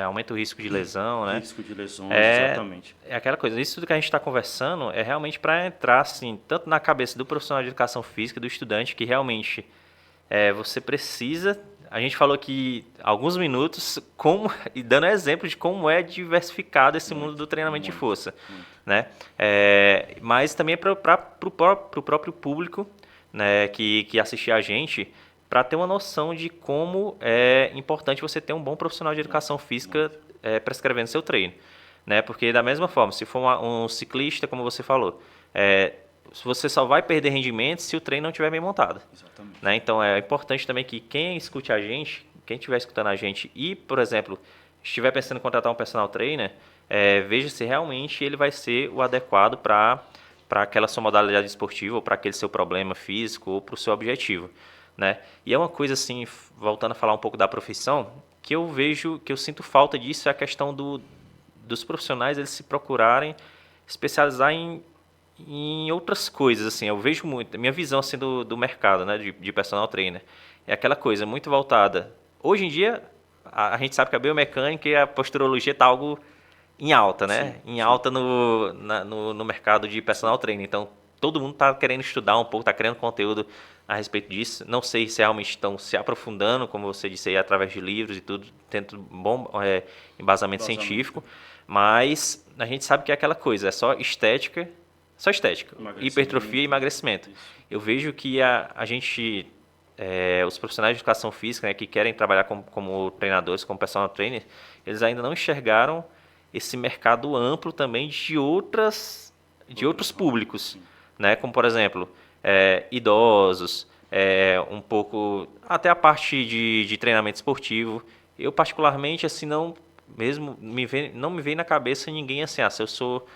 aumenta o risco de lesão, né? Risco de lesões, É, exatamente. é aquela coisa, isso tudo que a gente está conversando é realmente para entrar, assim, tanto na cabeça do profissional de educação física, do estudante, que realmente você precisa. A gente falou aqui alguns minutos como e dando exemplo de como é diversificado esse mundo do Muito, treinamento de muito, força, muito. né? Mas também para o próprio público, né, que assistir a gente, para ter uma noção de como é importante você ter um bom profissional de educação física prescrevendo seu treino, né? Porque da mesma forma, se for um ciclista, como você falou, você só vai perder rendimento se o treino não estiver bem montado. Exatamente. Né? Então é importante também que quem escute a gente, quem estiver escutando a gente e, por exemplo, estiver pensando em contratar um personal trainer, veja se realmente ele vai ser o adequado para aquela sua modalidade esportiva, ou para aquele seu problema físico, ou para o seu objetivo. Né? E é uma coisa assim, voltando a falar um pouco da profissão, que eu vejo, que eu sinto falta disso, é a questão dos profissionais eles se procurarem especializar em outras coisas, assim, eu vejo muito, a minha visão assim do mercado, né, de personal trainer, é aquela coisa muito voltada. Hoje em dia, a gente sabe que a biomecânica e a posturologia tá algo em alta, Sim, né? Em sim, alta no mercado de personal trainer. Então, todo mundo tá querendo estudar um pouco, tá querendo conteúdo a respeito disso. Não sei se realmente estão se aprofundando, como você disse aí, através de livros e tudo, tendo bom embasamento científico, mas a gente sabe que é aquela coisa, é só estética, hipertrofia e emagrecimento. Isso. Eu vejo que a gente, os profissionais de educação física, né, que querem trabalhar como treinadores, como personal trainer, eles ainda não enxergaram esse mercado amplo também de outros públicos, né, como por exemplo, idosos, um pouco até a parte de treinamento esportivo. Eu particularmente assim não me vem na cabeça ninguém assim, se eu sou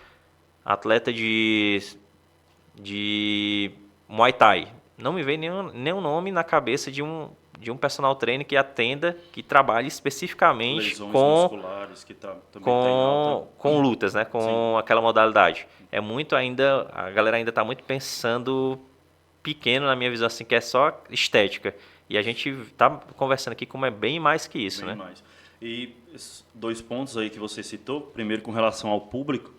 atleta de Muay Thai. Não me vem nenhum nome na cabeça de um personal trainer que atenda, que trabalhe especificamente Lesões musculares que também está em alta. com lutas, né? Sim. Com aquela modalidade. É muito ainda, a galera ainda está muito pensando pequeno na minha visão, assim, que é só estética. E a gente está conversando aqui como é bem mais que isso, Bem né? mais. E dois pontos aí que você citou. Primeiro, com relação ao público,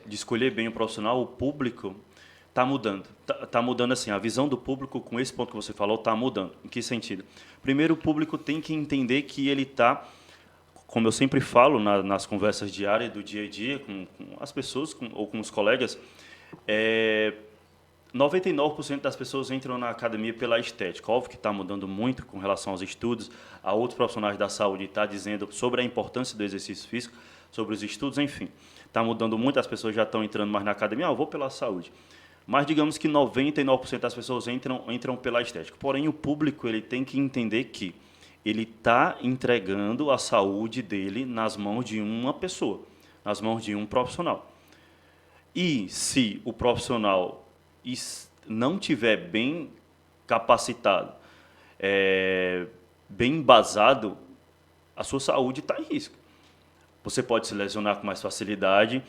de escolher bem o profissional, o público está mudando. Tá mudando assim, a visão do público com esse ponto que você falou está mudando. Em que sentido? Primeiro, o público tem que entender que ele está, como eu sempre falo nas conversas diárias do dia a dia com as pessoas ou com os colegas, 99% das pessoas entram na academia pela estética. Óbvio que está mudando muito com relação aos estudos. A outros profissionais da saúde está dizendo sobre a importância do exercício físico, sobre os estudos, enfim. Está mudando muito, as pessoas já estão entrando mais na academia. Eu vou pela saúde. Mas digamos que 99% das pessoas entram pela estética. Porém, o público ele tem que entender que ele está entregando a saúde dele nas mãos de uma pessoa, nas mãos de um profissional. E se o profissional não tiver bem capacitado, bem embasado, a sua saúde está em risco. Você pode se lesionar com mais facilidade.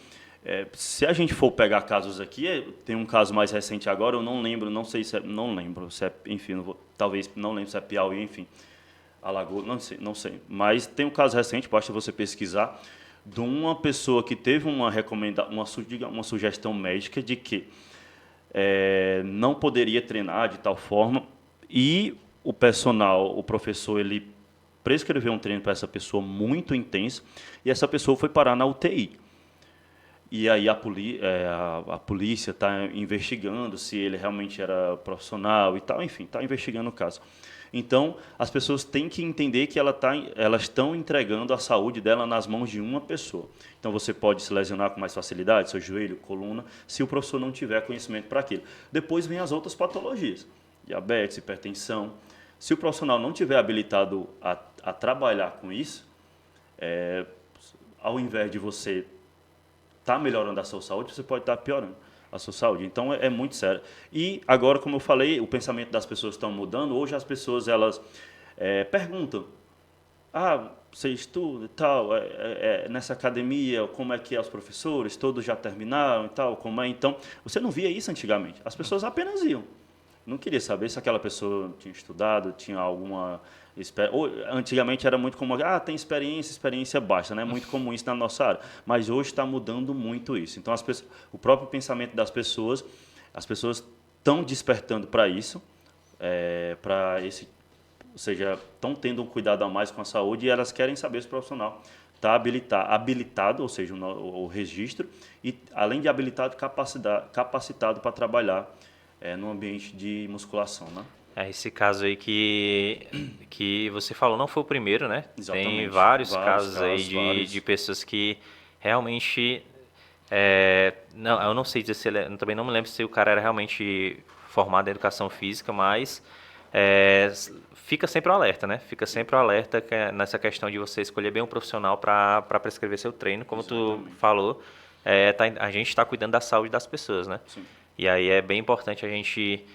Se a gente for pegar casos aqui, tem um caso mais recente agora, eu não lembro, não sei se é, não lembro se é, enfim, talvez não lembro se é Piauí, enfim, Alagoas, não sei. Mas tem um caso recente, basta você pesquisar, de uma pessoa que teve uma sugestão médica de que não poderia treinar de tal forma e o professor, ele prescreveu um treino para essa pessoa muito intenso e essa pessoa foi parar na UTI. E aí a polícia está investigando se ele realmente era profissional e tal, enfim, está investigando o caso. Então, as pessoas têm que entender que elas estão entregando a saúde dela nas mãos de uma pessoa. Então, você pode se lesionar com mais facilidade, seu joelho, coluna, se o professor não tiver conhecimento para aquilo. Depois vem as outras patologias, diabetes, hipertensão. Se o profissional não tiver habilitado a trabalhar com isso, ao invés de você estar melhorando a sua saúde, você pode estar piorando a sua saúde. Então, é muito sério. E agora, como eu falei, o pensamento das pessoas está mudando. Hoje, as pessoas elas perguntam, você estuda e tal, nessa academia, como é que é os professores, todos já terminaram e tal, como é? Então, você não via isso antigamente. As pessoas apenas iam. Não queria saber se aquela pessoa tinha estudado, tinha alguma... Ou, antigamente era muito comum, tem experiência, experiência baixa, né? Muito comum isso na nossa área. Mas hoje está mudando muito isso. Então, o próprio pensamento das pessoas, as pessoas estão despertando para isso, ou seja, estão tendo um cuidado a mais com a saúde e elas querem saber se o profissional está habilitado, ou seja, o registro, e além de habilitado, capacitado para trabalhar no ambiente de musculação, né? Esse caso aí que você falou não foi o primeiro, né? Exatamente. Tem vários casos aí vários. de pessoas que realmente... não, eu não sei dizer se eu também não me lembro se o cara era realmente formado em educação física, mas fica sempre o alerta, né? Fica sempre o alerta nessa questão de você escolher bem um profissional para prescrever seu treino, como Exatamente. tu falou, a gente está cuidando da saúde das pessoas, né? Sim. E aí é bem importante a gente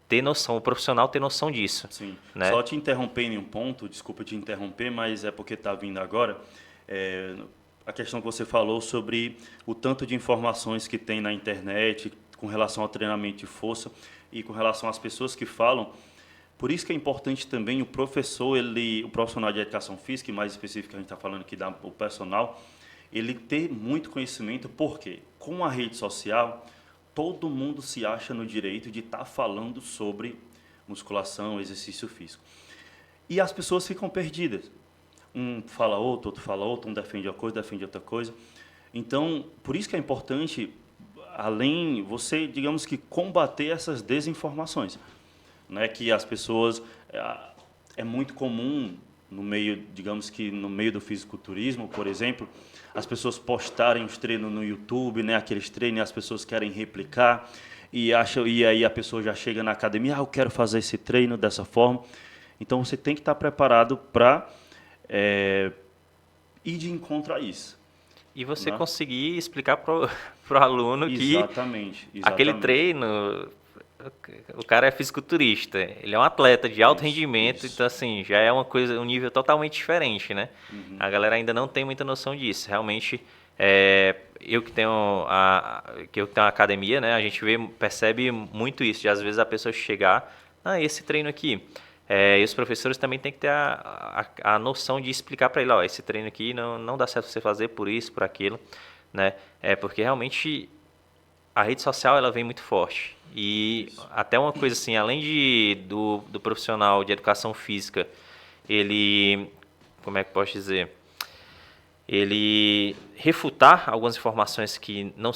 ter noção, o profissional ter noção disso. Sim. Né? Só te interromper em um ponto, desculpa te interromper, mas é porque está vindo agora. A questão que você falou sobre o tanto de informações que tem na internet com relação ao treinamento de força e com relação às pessoas que falam. Por isso que é importante também o professor, o profissional de educação física, e mais específico a gente está falando aqui o personal, ele ter muito conhecimento, porque com a rede social, todo mundo se acha no direito de estar falando sobre musculação, exercício físico. E as pessoas ficam perdidas. Um fala outro fala outro, um defende uma coisa, defende outra coisa. Então, por isso que é importante, além, você, digamos que, combater essas desinformações. Né, que as pessoas... É muito comum, no meio, digamos que no meio do fisiculturismo, por exemplo, as pessoas postarem os treinos no YouTube, né, aqueles treinos, e as pessoas querem replicar, e aí a pessoa já chega na academia, eu quero fazer esse treino dessa forma. Então, você tem que estar preparado para ir de encontro a isso. E você né? conseguir explicar pro aluno Exatamente. que aquele treino, o cara é fisiculturista, ele é um atleta de alto rendimento, então assim, já é um nível totalmente diferente, né? A galera ainda não tem muita noção disso. Realmente, eu que tenho uma academia, né? A gente percebe muito isso, de às vezes a pessoa chegar, esse treino aqui. E os professores também têm que ter a noção de explicar para ele, esse treino aqui não dá certo você fazer por isso, por aquilo, né? Porque realmente a rede social ela vem muito forte. E até uma coisa assim, além do profissional de educação física, ele, como é que posso dizer? Ele refutar algumas informações que não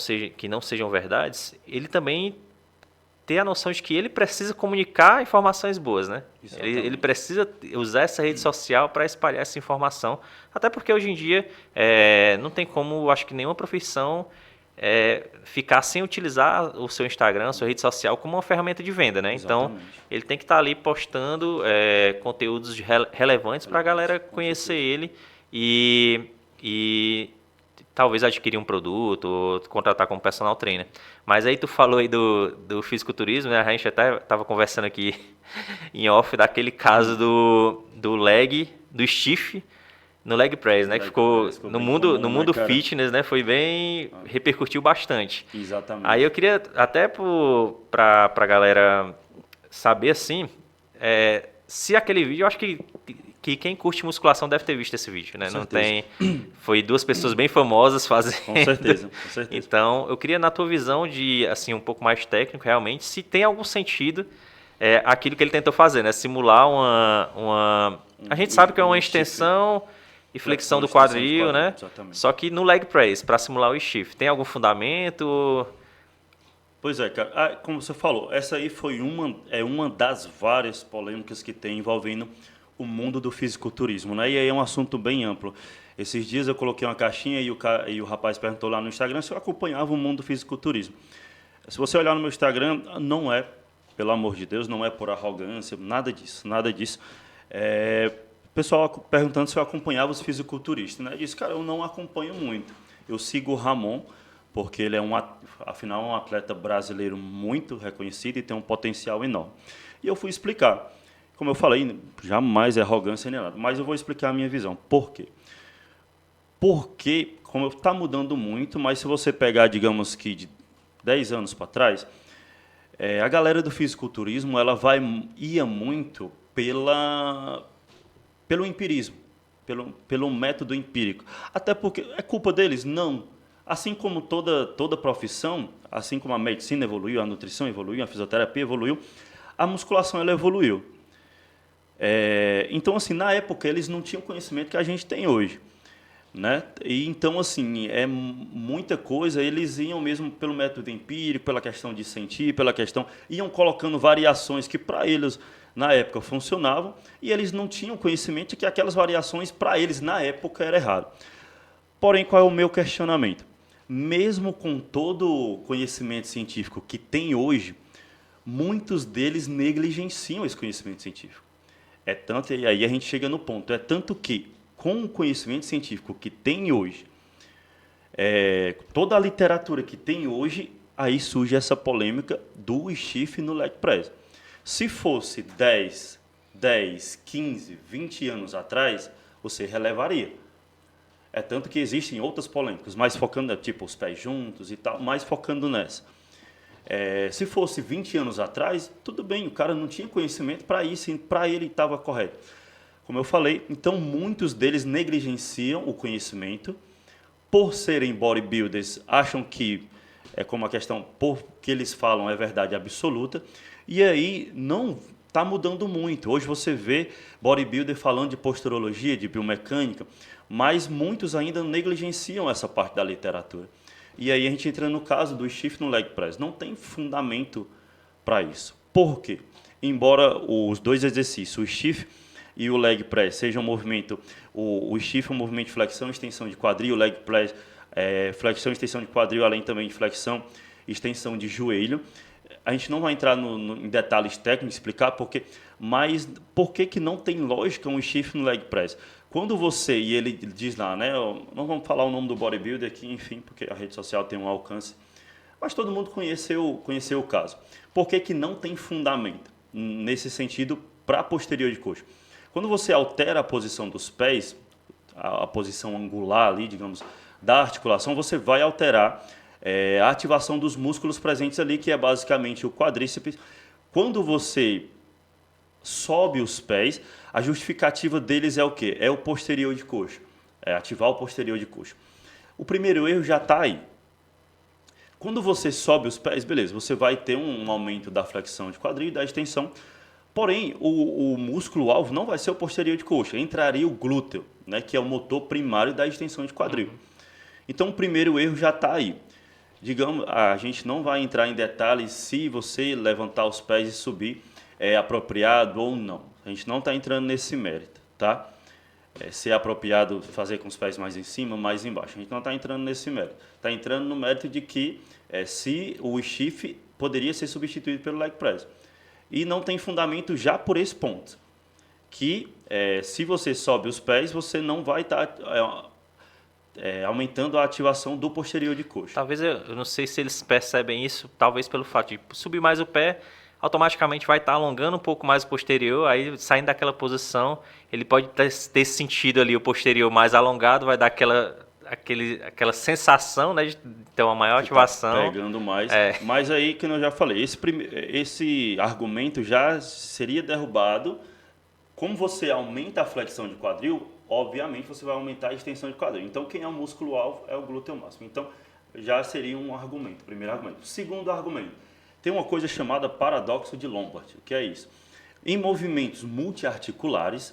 sejam verdades, ele também ter a noção de que ele precisa comunicar informações boas, né? Ele precisa usar essa rede social para espalhar essa informação, até porque hoje em dia não tem como, acho que nenhuma profissão ficar sem utilizar o seu Instagram, a sua rede social como uma ferramenta de venda, né? Então, ele tem que estar ali postando conteúdos relevantes para a galera conhecer ele e talvez adquirir um produto ou contratar como personal trainer. Mas aí tu falou aí do fisiculturismo, né? A gente até estava conversando aqui em off daquele caso do leg, do stiff no leg press, né? Que ficou no mundo fitness, né? Foi bem... repercutiu bastante. Exatamente. Aí eu queria até para a galera saber, assim, se aquele vídeo, eu acho que quem curte musculação deve ter visto esse vídeo, né? Não tem... Foi duas pessoas bem famosas fazendo. Com certeza. Então, eu queria, na tua visão de, assim, um pouco mais técnico, realmente, se tem algum sentido aquilo que ele tentou fazer, né? Simular uma... A gente sabe que é uma extensão e flexão do quadril, né? Exatamente. Só que no leg press, para simular o stiff, tem algum fundamento? Pois é, cara. Como você falou, essa aí foi uma das várias polêmicas que tem envolvendo o mundo do fisiculturismo, né? E aí é um assunto bem amplo. Esses dias eu coloquei uma caixinha e o rapaz perguntou lá no Instagram se eu acompanhava o mundo do fisiculturismo. Se você olhar no meu Instagram, não é, pelo amor de Deus, não é por arrogância, nada disso, nada disso. O pessoal perguntando se eu acompanhava os fisiculturistas, né? Eu disse, cara, eu não acompanho muito. Eu sigo o Ramon, porque ele afinal, um atleta brasileiro muito reconhecido e tem um potencial enorme. E eu fui explicar. Como eu falei, jamais é arrogância nem nada, mas eu vou explicar a minha visão. Por quê? Porque, como está mudando muito, mas se você pegar, digamos que de 10 anos para trás, A galera do fisiculturismo, ela ia muito pelo empirismo, pelo método empírico. Até porque é culpa deles? Não. Assim como toda profissão, assim como a medicina evoluiu, a nutrição evoluiu, a fisioterapia evoluiu, a musculação ela evoluiu. Então, assim, na época eles não tinham o conhecimento que a gente tem hoje, né? E então, assim, muita coisa, eles iam mesmo pelo método empírico, pela questão de sentir, iam colocando variações que para eles na época funcionavam, e eles não tinham conhecimento de que aquelas variações para eles na época era errado. Porém, qual é o meu questionamento? Mesmo com todo o conhecimento científico que tem hoje, muitos deles negligenciam esse conhecimento científico. E aí a gente chega no ponto, é tanto que, com o conhecimento científico que tem hoje, toda a literatura que tem hoje, aí surge essa polêmica do stiff no leg press. Se fosse 10, 15, 20 anos atrás, você relevaria. É tanto que existem outras polêmicas, mais focando, tipo, os pés juntos e tal, mais focando nessa. Se fosse 20 anos atrás, tudo bem, o cara não tinha conhecimento para isso, para ele estava correto. Como eu falei, então muitos deles negligenciam o conhecimento, por serem bodybuilders, acham que é como a questão, por que eles falam é verdade absoluta, e aí não está mudando muito. Hoje você vê bodybuilder falando de posturologia, de biomecânica, mas muitos ainda negligenciam essa parte da literatura. E aí a gente entra no caso do stiff no leg press. Não tem fundamento para isso. Por quê? Embora os dois exercícios, o stiff e o leg press, sejam um movimento, o stiff é um movimento de flexão e extensão de quadril, o leg press flexão e extensão de quadril, além também de flexão e extensão de joelho. A gente não vai entrar em detalhes técnicos, explicar mas por que não tem lógica um stiff no leg press? Quando você, e ele diz lá, né, não vamos falar o nome do bodybuilder aqui, enfim, porque a rede social tem um alcance, mas todo mundo conheceu o caso. Por que não tem fundamento nesse sentido para posterior de coxa? Quando você altera a posição dos pés, a posição angular ali, digamos, da articulação, você vai alterar a ativação dos músculos presentes ali, que é basicamente o quadríceps. Quando você sobe os pés, a justificativa deles é o quê? É o posterior de coxa, é ativar o posterior de coxa. O primeiro erro já está aí. Quando você sobe os pés, beleza, você vai ter um aumento da flexão de quadril e da extensão, porém o músculo-alvo não vai ser o posterior de coxa, entraria o glúteo, né, que é o motor primário da extensão de quadril. Então o primeiro erro já está aí. Digamos, a gente não vai entrar em detalhes se você levantar os pés e subir é apropriado ou não. A gente não está entrando nesse mérito, tá? Se é apropriado fazer com os pés mais em cima, mais embaixo. A gente não está entrando nesse mérito. Está entrando no mérito de que se o stiff poderia ser substituído pelo leg press. E não tem fundamento já por esse ponto. Que se você sobe os pés, você não vai estar aumentando a ativação do posterior de coxa. Talvez, eu não sei se eles percebem isso, talvez pelo fato de subir mais o pé, automaticamente vai estar alongando um pouco mais o posterior, aí saindo daquela posição, ele pode ter sentido ali o posterior mais alongado, vai dar aquela sensação, né, de ter uma maior ativação. Tá pegando mais. Mas aí, que eu já falei, esse argumento já seria derrubado. Como você aumenta a flexão de quadril, obviamente você vai aumentar a extensão de quadril. Então, quem é o músculo-alvo é o glúteo máximo. Então, já seria um argumento, primeiro argumento. Segundo argumento, tem uma coisa chamada paradoxo de Lombard. O que é isso? Em movimentos multiarticulares,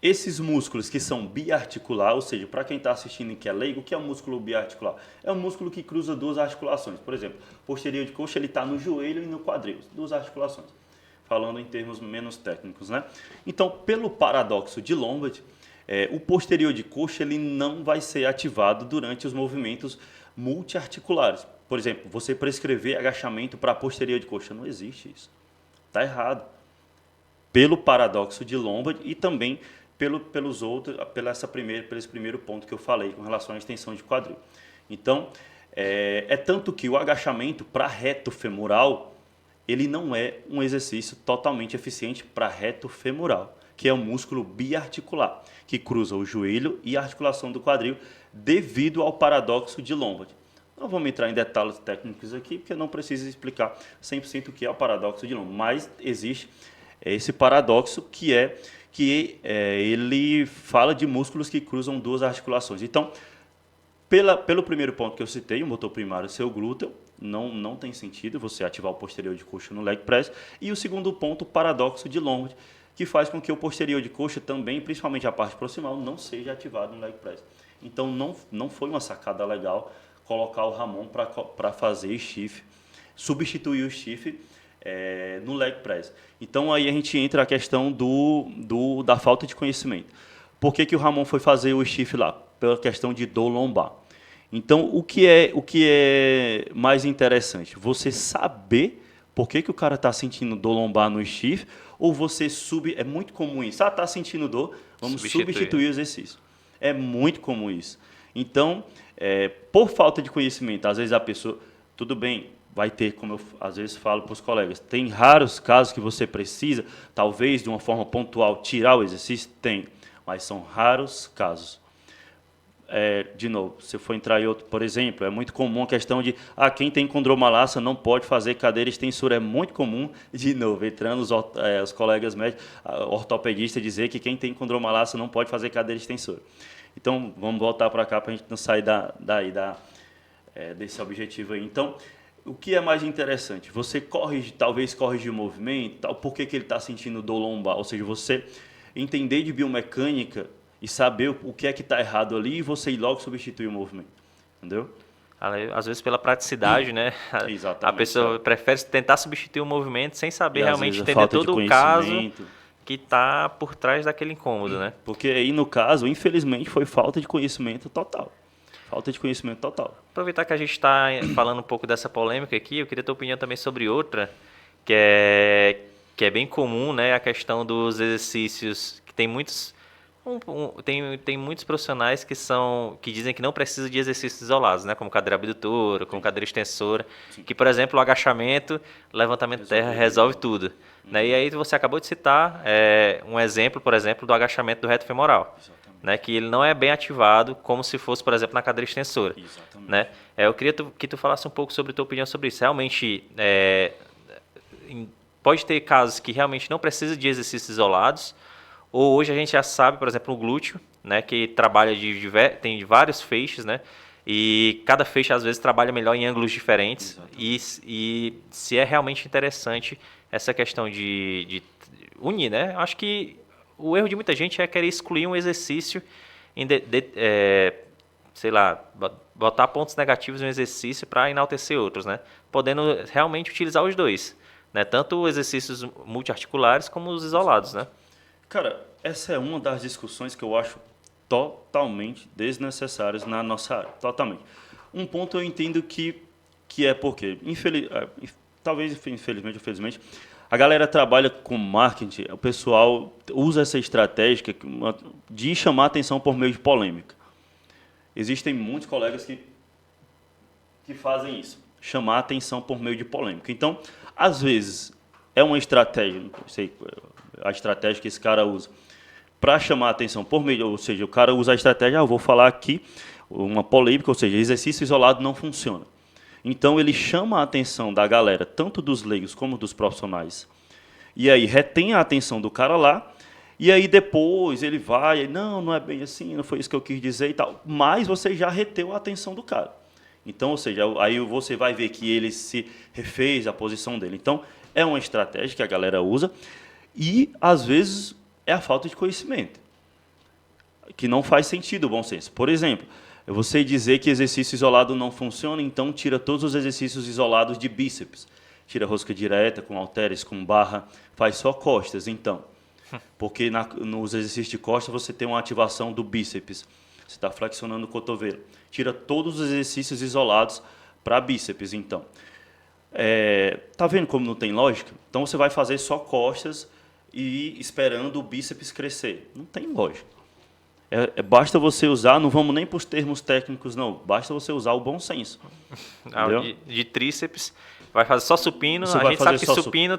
esses músculos que são biarticular, ou seja, para quem está assistindo e que é leigo, o que é um músculo biarticular? É um músculo que cruza duas articulações. Por exemplo, o posterior de coxa ele está no joelho e no quadril, duas articulações. Falando em termos menos técnicos, né? Então, pelo paradoxo de Lombard, o posterior de coxa ele não vai ser ativado durante os movimentos multiarticulares. Por exemplo, você prescrever agachamento para posterior de coxa, não existe isso. Está errado. Pelo paradoxo de Lombard e também pelo esse primeiro ponto que eu falei com relação à extensão de quadril. Então, tanto que o agachamento para reto femoral, ele não é um exercício totalmente eficiente para reto femoral, que é um músculo biarticular, que cruza o joelho e a articulação do quadril devido ao paradoxo de Lombard. Não vamos entrar em detalhes técnicos aqui, porque não precisa explicar 100% o que é o paradoxo de Lombo, mas existe esse paradoxo que ele fala de músculos que cruzam duas articulações. Então, pelo primeiro ponto que eu citei, o motor primário, seu glúteo, não tem sentido você ativar o posterior de coxa no leg press. E o segundo ponto, o paradoxo de Lombard, que faz com que o posterior de coxa também, principalmente a parte proximal, não seja ativado no leg press. Então, não foi uma sacada legal colocar o Ramon para fazer stiff, substituir o stiff no leg press. Então, aí a gente entra a questão da falta de conhecimento. Por que o Ramon foi fazer o stiff lá? Pela questão de dor lombar. Então, o que é mais interessante? Você saber por que o cara está sentindo dor lombar no stiff, ou você é muito comum isso. Está sentindo dor, vamos substituir o exercício. É muito comum isso. Então, por falta de conhecimento, às vezes a pessoa, tudo bem, vai ter, como eu às vezes falo para os colegas, tem raros casos que você precisa, talvez de uma forma pontual, tirar o exercício? Tem, mas são raros casos. De novo, se for entrar em outro, por exemplo, é muito comum a questão de quem tem condromalácia não pode fazer cadeira extensora. É muito comum, de novo, entrando os colegas médicos, ortopedistas, dizer que quem tem condromalácia não pode fazer cadeira extensora. Então, vamos voltar para cá para a gente não sair desse objetivo aí. Então, o que é mais interessante? Você talvez corrigir o movimento, por que ele está sentindo dor lombar? Ou seja, você entender de biomecânica e saber o que é que está errado ali e você ir logo substituir o movimento, entendeu? Às vezes pela praticidade, né? Exatamente. A pessoa prefere tentar substituir o movimento sem saber realmente entender todo o caso que está por trás daquele incômodo, né? Porque aí, no caso, infelizmente, foi falta de conhecimento total. Falta de conhecimento total. Aproveitar que a gente está falando um pouco dessa polêmica aqui, eu queria ter opinião também sobre outra, que é bem comum, né? A questão dos exercícios, que tem muitos... Tem muitos profissionais que dizem que não precisa de exercícios isolados, né? Como cadeira abdutora, como cadeira extensora, que, por exemplo, o agachamento, levantamento de terra resolve tudo. Né? E aí você acabou de citar um exemplo, por exemplo, do agachamento do reto femoral, né? Que ele não é bem ativado como se fosse, por exemplo, na cadeira extensora. Né? Eu queria que tu falasse um pouco sobre a tua opinião sobre isso. Realmente, pode ter casos que realmente não precisa de exercícios isolados, ou hoje a gente já sabe, por exemplo, o glúteo, né, que trabalha tem vários feixes, né, e cada feixe às vezes trabalha melhor em ângulos diferentes, e se é realmente interessante essa questão de unir, né? Acho que o erro de muita gente é querer excluir um exercício, sei lá, botar pontos negativos em um exercício para enaltecer outros, né? Podendo realmente utilizar os dois, né? Tanto exercícios multiarticulares como os isolados, né? Cara, essa é uma das discussões que eu acho totalmente desnecessárias na nossa área. Totalmente. Um ponto eu entendo que é porque, talvez infelizmente ou felizmente, a galera trabalha com marketing, o pessoal usa essa estratégia de chamar atenção por meio de polêmica. Existem muitos colegas que fazem isso, chamar atenção por meio de polêmica. Então, às vezes, é uma estratégia, não sei a estratégia que esse cara usa, para chamar a atenção por meio, ou seja, o cara usa a estratégia, eu vou falar aqui uma polêmica, ou seja, exercício isolado não funciona. Então ele chama a atenção da galera, tanto dos leigos como dos profissionais, e aí retém a atenção do cara lá, e aí depois ele vai, não é bem assim, não foi isso que eu quis dizer e tal, mas você já reteu a atenção do cara. Então, ou seja, aí você vai ver que ele se refez a posição dele. Então, é uma estratégia que a galera usa, e, às vezes, é a falta de conhecimento, que não faz sentido o bom senso. Por exemplo, você dizer que exercício isolado não funciona, então tira todos os exercícios isolados de bíceps. Tira rosca direta, com halteres, com barra, faz só costas, então. Porque nos exercícios de costas você tem uma ativação do bíceps. Você está flexionando o cotovelo. Tira todos os exercícios isolados para bíceps, então. Tá vendo como não tem lógica? Então você vai fazer só costas e esperando o bíceps crescer. Não tem lógica. Basta você usar, não vamos nem para os termos técnicos, não. Basta você usar o bom senso. De tríceps, vai fazer só supino. Você A vai gente fazer sabe que só supino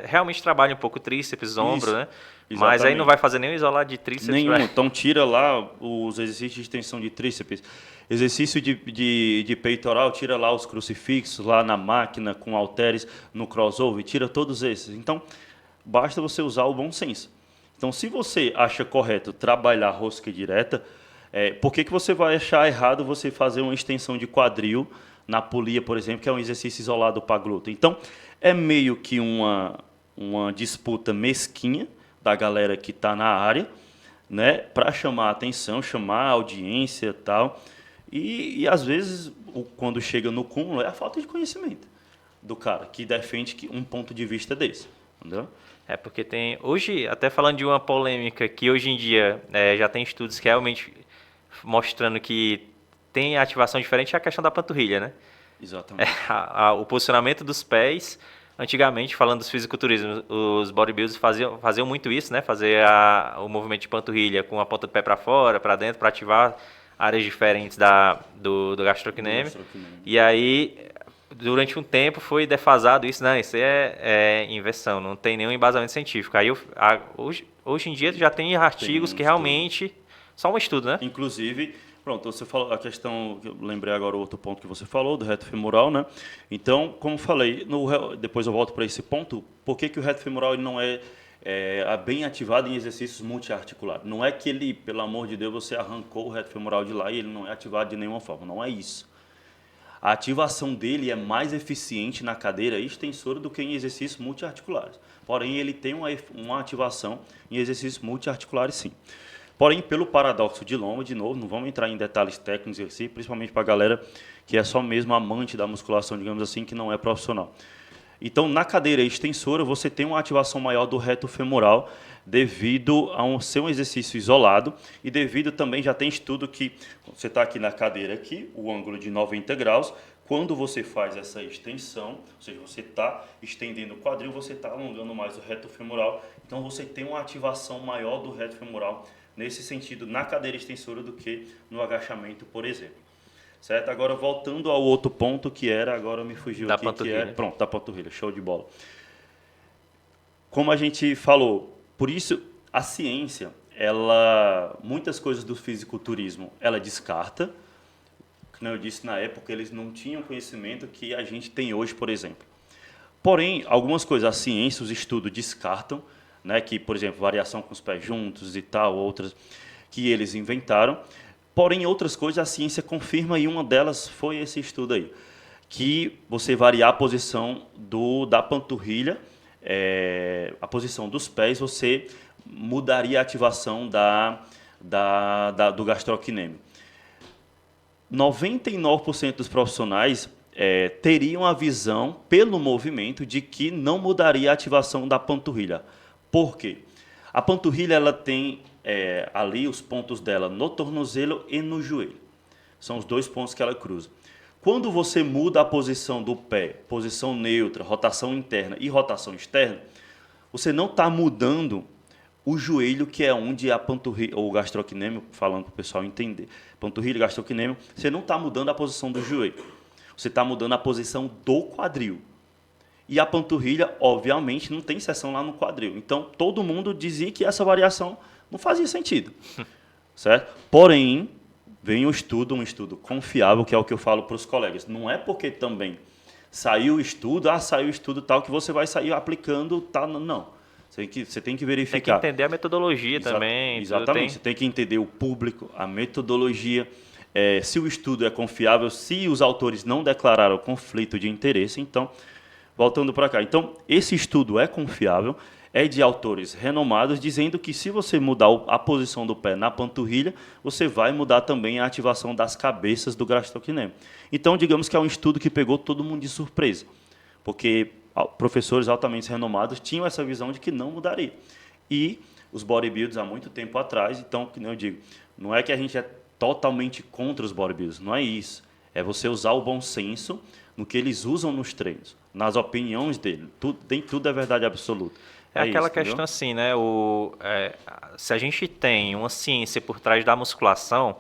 realmente trabalha um pouco tríceps, ombro, Isso, né? Mas aí não exatamente. vai fazer nenhum isolado de tríceps. Nenhum. Então tira lá os exercícios de extensão de tríceps. Exercício de peitoral, tira lá os crucifixos, lá na máquina, com halteres, no crossover, tira todos esses. Então, basta você usar o bom senso. Então, se você acha correto trabalhar rosca direta, por que você vai achar errado você fazer uma extensão de quadril na polia, por exemplo, que é um exercício isolado para glúteo? Então, é meio que uma disputa mesquinha da galera que está na área, né, para chamar a atenção, chamar a audiência e tal. E às vezes, quando chega no cúmulo, é a falta de conhecimento do cara que defende um ponto de vista desse. Entendeu? Porque tem. Hoje, até falando de uma polêmica que hoje em dia já tem estudos que realmente mostrando que tem ativação diferente, é a questão da panturrilha, né? Exatamente. O posicionamento dos pés, antigamente, falando dos fisiculturismos, os bodybuilders faziam muito isso, né? Fazer o movimento de panturrilha com a ponta do pé para fora, para dentro, para ativar áreas diferentes do gastrocnêmio. E aí, durante um tempo, foi defasado isso, né? Isso é inversão, não tem nenhum embasamento científico. Aí, hoje em dia, já tem artigos que realmente... Só um estudo, né? Inclusive, pronto, você falou a questão, eu lembrei agora o outro ponto que você falou, do reto femoral, né? Então, como falei, depois eu volto para esse ponto, por que o reto femoral ele não é bem ativado em exercícios multiarticulares? Não é que ele, pelo amor de Deus, você arrancou o reto femoral de lá e ele não é ativado de nenhuma forma, não é isso. A ativação dele é mais eficiente na cadeira extensora do que em exercícios multiarticulares. Porém, ele tem uma ativação em exercícios multiarticulares, sim. Porém, pelo paradoxo de Loma, de novo, não vamos entrar em detalhes técnicos assim, principalmente para a galera que é só mesmo amante da musculação, digamos assim, que não é profissional. Então, na cadeira extensora, você tem uma ativação maior do reto femoral devido a ser um exercício isolado e devido também, já tem estudo que você está aqui na cadeira, aqui, o ângulo de 90 graus, quando você faz essa extensão, ou seja, você está estendendo o quadril, você está alongando mais o reto femoral, então você tem uma ativação maior do reto femoral nesse sentido, na cadeira extensora do que no agachamento, por exemplo. Certo? Agora, voltando ao outro ponto que era, agora me fugiu aqui, que é... Pronto, da panturrilha, show de bola. Como a gente falou, por isso a ciência, muitas coisas do fisiculturismo, ela descarta. Como eu disse, na época eles não tinham conhecimento que a gente tem hoje, por exemplo. Porém, algumas coisas a ciência, os estudos descartam, né, que, por exemplo, variação com os pés juntos e tal, outras que eles inventaram. Porém, outras coisas a ciência confirma e uma delas foi esse estudo aí, que você variar a posição da panturrilha, a posição dos pés, você mudaria a ativação do gastrocnêmio. 99% dos profissionais teriam a visão, pelo movimento, de que não mudaria a ativação da panturrilha. Por quê? A panturrilha ela tem ali os pontos dela no tornozelo e no joelho. São os dois pontos que ela cruza. Quando você muda a posição do pé, posição neutra, rotação interna e rotação externa, você não está mudando o joelho, que é onde a panturrilha, ou o gastrocnêmio, falando para o pessoal entender, panturrilha e gastrocnêmio, você não está mudando a posição do joelho. Você está mudando a posição do quadril. E a panturrilha, obviamente, não tem seção lá no quadril. Então, todo mundo dizia que essa variação não fazia sentido. Certo? Porém, vem um estudo confiável, que é o que eu falo para os colegas. Não é porque também saiu o estudo tal, que você vai sair aplicando, tal, não. Você tem que verificar. Tem que entender a metodologia também. Exatamente. Você tem que entender o público, a metodologia, se o estudo é confiável, se os autores não declararam conflito de interesse. Então, voltando para cá. Então, esse estudo é confiável, é de autores renomados, dizendo que se você mudar a posição do pé na panturrilha, você vai mudar também a ativação das cabeças do gastrocnêmio. Então, digamos que é um estudo que pegou todo mundo de surpresa, porque professores altamente renomados tinham essa visão de que não mudaria. E os bodybuilders há muito tempo atrás, então, como eu digo, não é que a gente é totalmente contra os bodybuilders, não é isso. É você usar o bom senso no que eles usam nos treinos, nas opiniões dele. Nem tudo é verdade absoluta. É É isso, aquela entendeu? questão assim, né? Se a gente tem uma ciência por trás da musculação,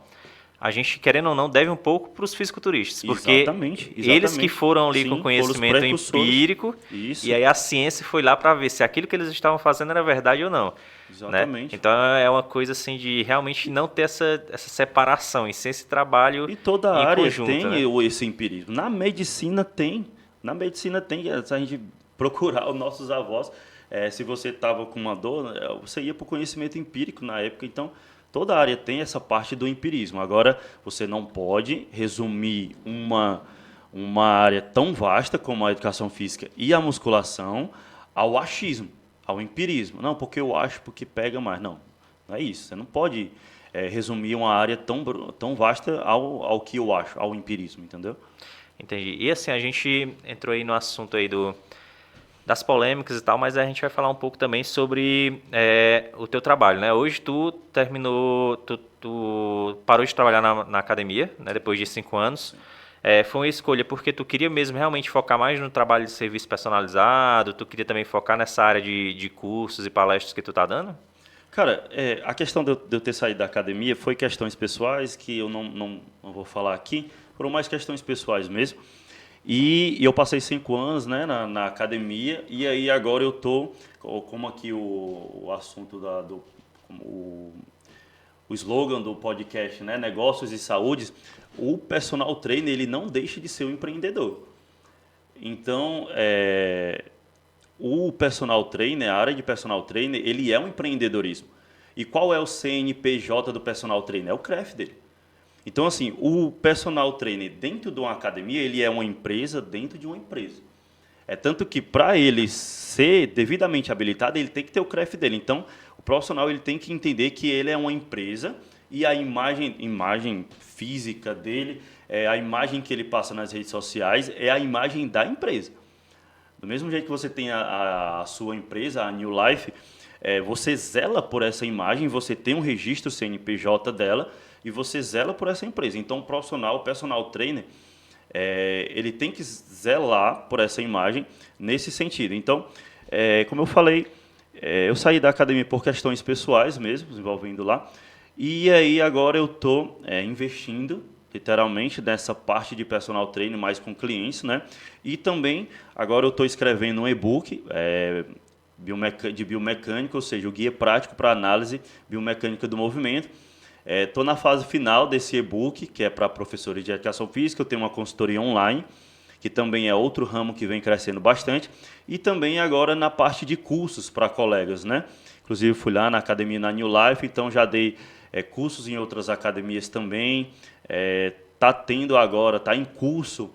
a gente, querendo ou não, deve um pouco para os fisiculturistas, porque Exatamente, eles que exatamente. foram ali com Sim, foram os conhecimento precursores. empírico, e Isso, aí a ciência foi lá para ver se aquilo que eles estavam fazendo era verdade ou não, né? exatamente. Então é uma coisa assim de realmente não ter essa separação, e sim esse trabalho E toda em área conjunto, tem né? esse empirismo. Na medicina tem. Na medicina tem. Se a gente procurar os nossos avós, se você estava com uma dor, você ia para o conhecimento empírico na época. Então, toda área tem essa parte do empirismo. Agora, você não pode resumir uma área tão vasta como a educação física e a musculação ao achismo, ao empirismo. Não, porque eu acho, porque pega mais. Não, não é isso. Você não pode resumir uma área tão vasta ao que eu acho, ao empirismo, entendeu? Entendi. E assim, a gente entrou aí no assunto aí das polêmicas e tal, mas a gente vai falar um pouco também sobre o teu trabalho, né? Hoje tu terminou, tu parou de trabalhar na academia, né? Depois de 5 anos. Foi uma escolha porque tu queria mesmo realmente focar mais no trabalho de serviço personalizado, tu queria também focar nessa área de cursos e palestras que tu tá dando? Cara, a questão de eu ter saído da academia foi questões pessoais que eu não vou falar aqui, foram mais questões pessoais mesmo. E eu passei 5 anos, né, na academia, e aí agora eu tô, como aqui o assunto o slogan do podcast, né, Negócios e Saúde, o personal trainer ele não deixa de ser um empreendedor. Então, o personal trainer, a área de personal trainer, ele é um empreendedorismo. E qual é o CNPJ do personal trainer? É o CREF dele. Então, assim, o personal trainer dentro de uma academia, ele é uma empresa dentro de uma empresa. É tanto que para ele ser devidamente habilitado, ele tem que ter o CREF dele. Então, o profissional ele tem que entender que ele é uma empresa e a imagem física dele, a imagem que ele passa nas redes sociais, é a imagem da empresa. Do mesmo jeito que você tem a sua empresa, a New Life, você zela por essa imagem, você tem um registro CNPJ dela e você zela por essa empresa. Então, o personal trainer, ele tem que zelar por essa imagem nesse sentido. Então, como eu falei, eu saí da academia por questões pessoais mesmo, desenvolvendo lá, e aí agora eu estou investindo literalmente nessa parte de personal training mais com clientes, né? E também agora eu estou escrevendo um e-book de biomecânica, ou seja, o guia prático para análise biomecânica do movimento. Estou na fase final desse e-book, que é para professores de educação física. Eu tenho uma consultoria online, que também é outro ramo que vem crescendo bastante. E também agora na parte de cursos para colegas, né? Inclusive fui lá na academia na New Life, então já dei cursos em outras academias também. Está em curso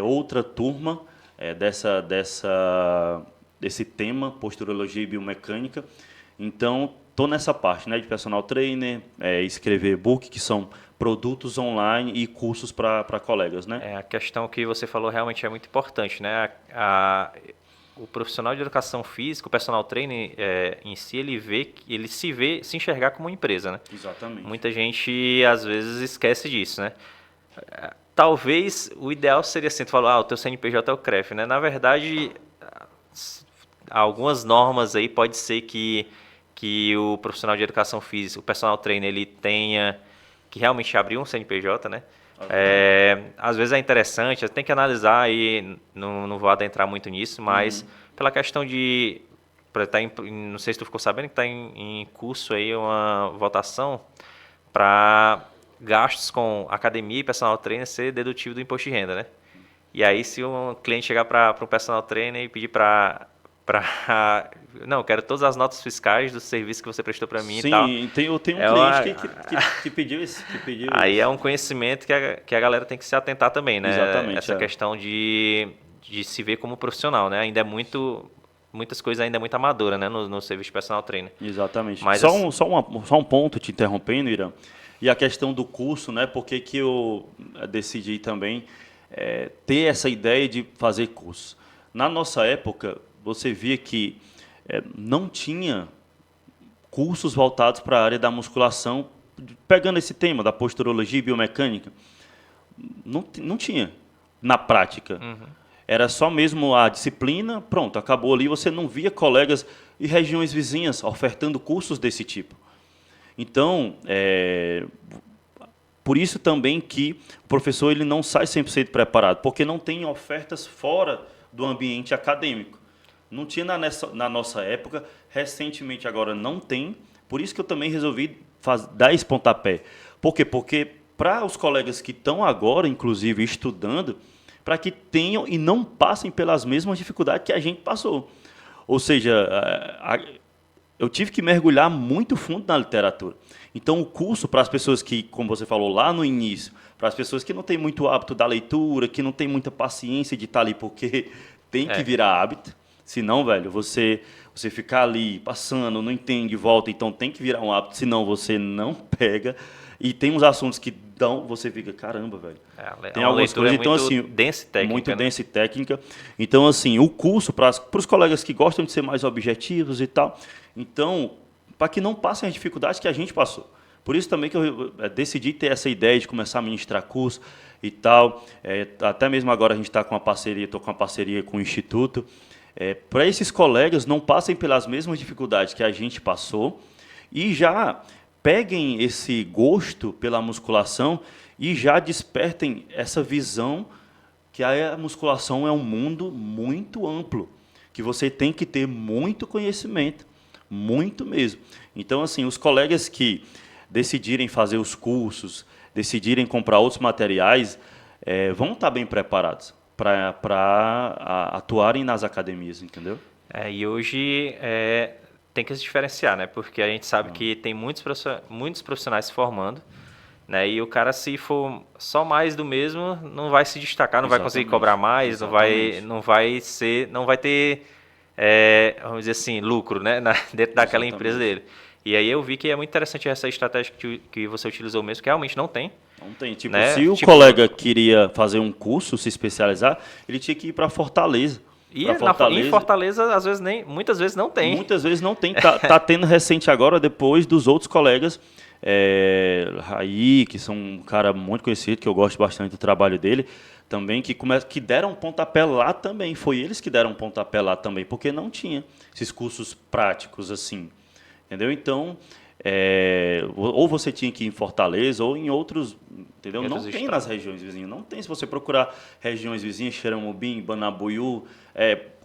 outra turma desse tema, posturologia e biomecânica. Então, estou nessa parte, né, de personal trainer, escrever e-book, que são produtos online e cursos para colegas, né? A questão que você falou realmente é muito importante, né? O profissional de educação física, o personal trainer em si, ele se enxergar como uma empresa, né? Exatamente. Muita gente às vezes esquece disso, né? Talvez o ideal seria assim, tu falou, o teu CNPJ é o CREF, né? Na verdade, algumas normas aí pode ser que o profissional de educação física, o personal trainer, ele tenha que realmente abrir um CNPJ, né? Às vezes é interessante, tem que analisar aí, não vou adentrar muito nisso, mas pela questão de, não sei se tu ficou sabendo que está em curso aí uma votação para gastos com academia e personal trainer ser dedutível do imposto de renda, né? E aí se um cliente chegar para um personal trainer e pedir não, eu quero todas as notas fiscais do serviço que você prestou para mim e tal. Sim, eu tenho um É cliente uma, que pediu isso. Aí é um conhecimento que a galera tem que se atentar também, né? Exatamente, Essa questão de se ver como profissional, né? Ainda é muitas coisas ainda é muito amadora, né? No serviço de personal trainer. Exatamente. Mas Só um ponto te interrompendo, Irã. E a questão do curso, né? Por que que eu decidi também ter essa ideia de fazer curso? Na nossa época, você via que não tinha cursos voltados para a área da musculação, pegando esse tema da posturologia e biomecânica, não tinha na prática. era só mesmo a disciplina, pronto, acabou ali, você não via colegas e regiões vizinhas ofertando cursos desse tipo. Então, por isso também que o professor ele não sai 100% preparado, porque não tem ofertas fora do ambiente acadêmico. Não tinha na nossa época, recentemente agora não tem, por isso que eu também resolvi dar esse pontapé. Por quê? Porque para os colegas que estão agora, inclusive, estudando, para que tenham e não passem pelas mesmas dificuldades que a gente passou. Ou seja, eu tive que mergulhar muito fundo na literatura. Então, o curso, para as pessoas que, como você falou lá no início, para as pessoas que não têm muito hábito da leitura, que não têm muita paciência de estar ali porque tem que virar hábito, senão, velho, você ficar ali passando, não entende, volta, então tem que virar um hábito, senão você não pega. E tem uns assuntos que você fica, caramba, velho. Tem algumas coisas, então assim, muito densa e técnica. Então assim, o curso para os colegas que gostam de ser mais objetivos e tal, então para que não passem as dificuldades que a gente passou. Por isso também que eu decidi ter essa ideia de começar a ministrar curso e tal. Até mesmo agora a gente está com uma parceria, estou com uma parceria com o Instituto. Para esses colegas não passem pelas mesmas dificuldades que a gente passou e já peguem esse gosto pela musculação e já despertem essa visão que a musculação é um mundo muito amplo, que você tem que ter muito conhecimento, muito mesmo. Então, assim, os colegas que decidirem fazer os cursos, decidirem comprar outros materiais, vão estar bem preparados para atuarem nas academias, entendeu? E hoje tem que se diferenciar, né? Porque a gente sabe que tem muitos profissionais se formando, né? E o cara, se for só mais do mesmo, não vai se destacar, não vai conseguir cobrar mais, não vai ter, vamos dizer assim, lucro, né? Dentro daquela empresa dele. E aí eu vi que é muito interessante essa estratégia que você utilizou mesmo, que realmente não tem. Não tem. Tipo, né? Se o colega queria fazer um curso, se especializar, ele tinha que ir para Fortaleza. E em Fortaleza, muitas vezes não tem. Muitas vezes não tem. Tá tendo recente agora, depois dos outros colegas, Raí, que são um cara muito conhecido, que eu gosto bastante do trabalho dele, também, que deram pontapé lá também. Foi eles que deram pontapé lá também, porque não tinha esses cursos práticos assim. Entendeu? Então, ou você tinha que ir em Fortaleza, ou em outros, entendeu? Não tem nas regiões vizinhas, não tem. Se você procurar regiões vizinhas, Xeramobim, Banabuiú,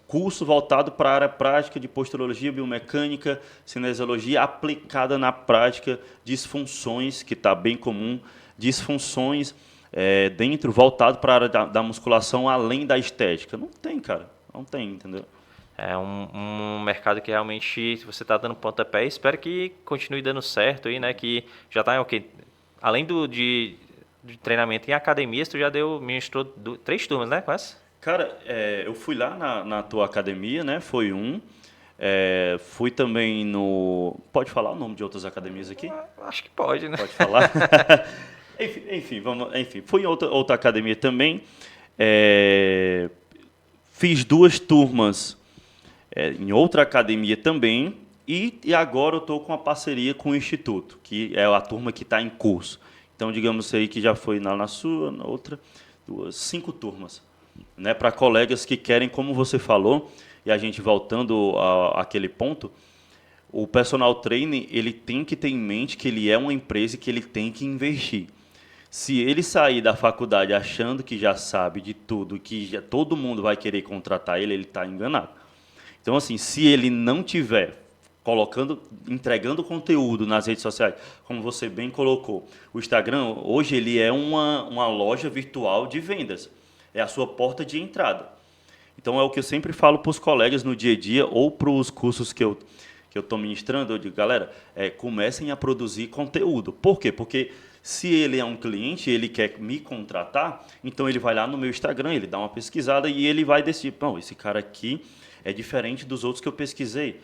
curso voltado para a área prática de posturologia, biomecânica, cinesiologia, aplicada na prática, disfunções, que está bem comum, disfunções voltado para a área da musculação, além da estética. Não tem, cara, não tem, entendeu? É um mercado que realmente você está dando pontapé, espero que continue dando certo aí, né? Que já está além de treinamento em academias, tu já ministrou 3 turmas, né? Quase? Cara, eu fui lá na tua academia, né? Foi fui também no... Pode falar o nome de outras academias aqui? Acho que pode, né? Pode falar? enfim, fui em outra academia também. Fiz 2 turmas em outra academia também, e agora eu estou com uma parceria com o Instituto, que é a turma que está em curso. Então, digamos aí que já foi na sua, na outra, 5 turmas, né, para colegas que querem, como você falou, e a gente voltando àquele ponto, o personal trainer ele tem que ter em mente que ele é uma empresa e que ele tem que investir. Se ele sair da faculdade achando que já sabe de tudo, que todo mundo vai querer contratar ele está enganado. Então, assim, se ele não tiver entregando conteúdo nas redes sociais, como você bem colocou, o Instagram, hoje, ele é uma loja virtual de vendas. É a sua porta de entrada. Então, é o que eu sempre falo para os colegas no dia a dia ou para os cursos que eu estou ministrando. Eu digo, galera, comecem a produzir conteúdo. Por quê? Porque se ele é um cliente e ele quer me contratar, então ele vai lá no meu Instagram, ele dá uma pesquisada e ele vai decidir, bom, esse cara aqui é diferente dos outros que eu pesquisei.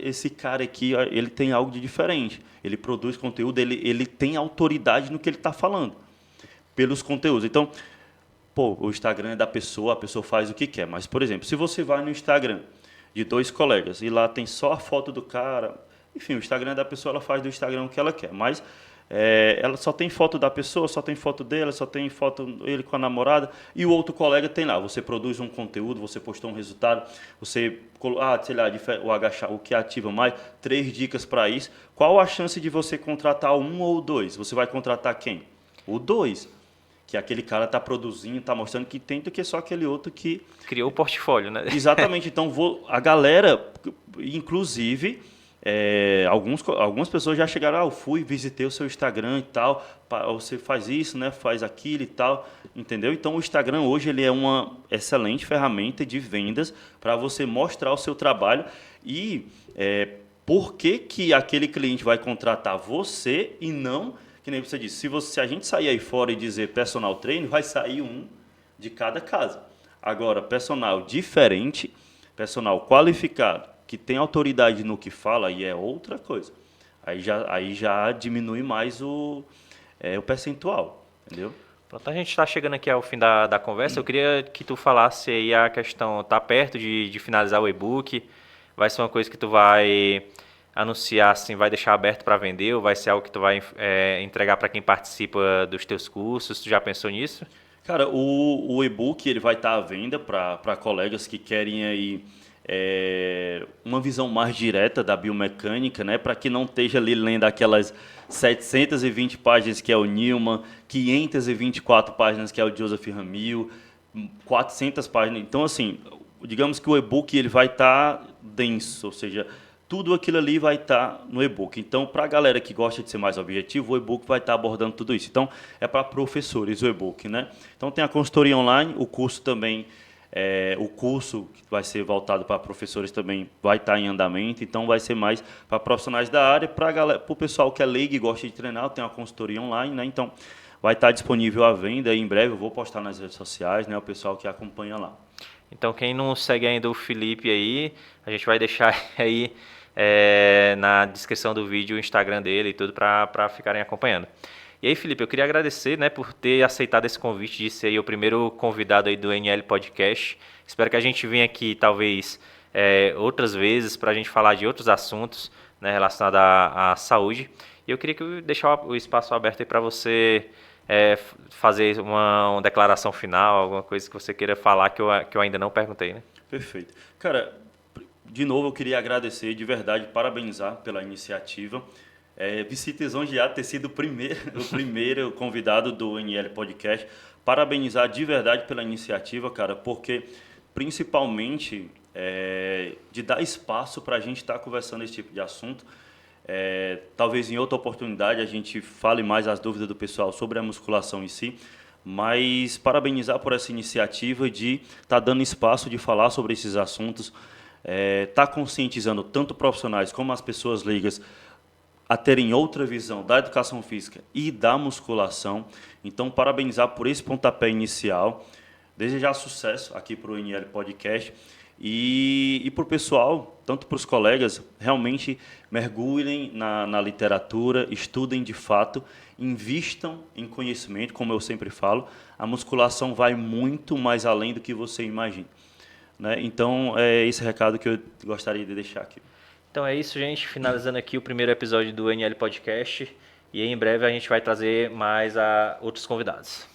Esse cara aqui, ele tem algo de diferente. Ele produz conteúdo, ele tem autoridade no que ele está falando, pelos conteúdos. Então, o Instagram é da pessoa, a pessoa faz o que quer. Mas, por exemplo, se você vai no Instagram de 2 colegas e lá tem só a foto do cara, enfim, o Instagram é da pessoa, ela faz do Instagram o que ela quer. Mas ela só tem foto da pessoa, só tem foto dela, só tem foto ele com a namorada, e o outro colega tem lá. Você produz um conteúdo, você postou um resultado, você, sei lá, o que ativa mais, 3 dicas para isso. Qual a chance de você contratar um ou dois? Você vai contratar quem? O dois, que aquele cara está produzindo, está mostrando que tem, do que só aquele outro que... Criou o portfólio, né? Exatamente. Então, a galera, inclusive, algumas pessoas já chegaram, eu fui, visitei o seu Instagram e tal, você faz isso, né, faz aquilo e tal, entendeu? Então, o Instagram hoje ele é uma excelente ferramenta de vendas para você mostrar o seu trabalho e por que aquele cliente vai contratar você e não... Que nem você disse, se a gente sair aí fora e dizer personal trainer, vai sair um de cada casa. Agora, personal diferente, personal qualificado, que tem autoridade no que fala, aí é outra coisa. Aí já diminui mais o percentual, entendeu? Pronto, a gente está chegando aqui ao fim da conversa. Eu queria que tu falasse aí a questão, tá perto de finalizar o e-book, vai ser uma coisa que tu vai anunciar, assim, vai deixar aberto para vender, ou vai ser algo que tu vai entregar para quem participa dos teus cursos? Tu já pensou nisso? Cara, o e-book ele vai estar à venda para colegas que querem aí uma visão mais direta da biomecânica, né? Para que não esteja ali lendo aquelas 720 páginas que é o Newman, 524 páginas que é o Joseph Ramil, 400 páginas. Então, assim, digamos que o e-book ele vai estar denso, ou seja, tudo aquilo ali vai estar no e-book. Então, para a galera que gosta de ser mais objetivo, o e-book vai estar abordando tudo isso. Então, é para professores o e-book, né? Então, tem a consultoria online, o curso também, o curso que vai ser voltado para professores também vai estar em andamento. Então, vai ser mais para profissionais da área, para o pessoal que é leigo e gosta de treinar, tem uma consultoria online, né? Então, vai estar disponível à venda e em breve eu vou postar nas redes sociais, né? O pessoal que acompanha lá. Então, quem não segue ainda o Felipe aí, a gente vai deixar aí na descrição do vídeo o Instagram dele e tudo para ficarem acompanhando. E aí, Felipe, eu queria agradecer, né, por ter aceitado esse convite de ser aí o primeiro convidado aí do NL Podcast. Espero que a gente venha aqui, talvez, outras vezes para a gente falar de outros assuntos, né, relacionados à saúde. E eu queria deixar o espaço aberto aí para você fazer uma declaração final, alguma coisa que você queira falar que eu ainda não perguntei, né? Perfeito. Cara, de novo eu queria agradecer, de verdade, parabenizar pela iniciativa. Me sinto lisonjeado de ter sido o primeiro convidado do NL Podcast. Parabenizar de verdade pela iniciativa, cara, porque principalmente de dar espaço para a gente estar conversando esse tipo de assunto. Talvez em outra oportunidade a gente fale mais as dúvidas do pessoal sobre a musculação em si, mas parabenizar por essa iniciativa de estar dando espaço de falar sobre esses assuntos, estar conscientizando tanto profissionais como as pessoas leigas a terem outra visão da educação física e da musculação. Então, parabenizar por esse pontapé inicial, desejar sucesso aqui para o NL Podcast e para o pessoal, tanto para os colegas, realmente mergulhem na literatura, estudem de fato, invistam em conhecimento, como eu sempre falo, a musculação vai muito mais além do que você imagina, né? Então, é esse recado que eu gostaria de deixar aqui. Então é isso, gente. Finalizando aqui o primeiro episódio do NL Podcast. E em breve a gente vai trazer mais outros convidados.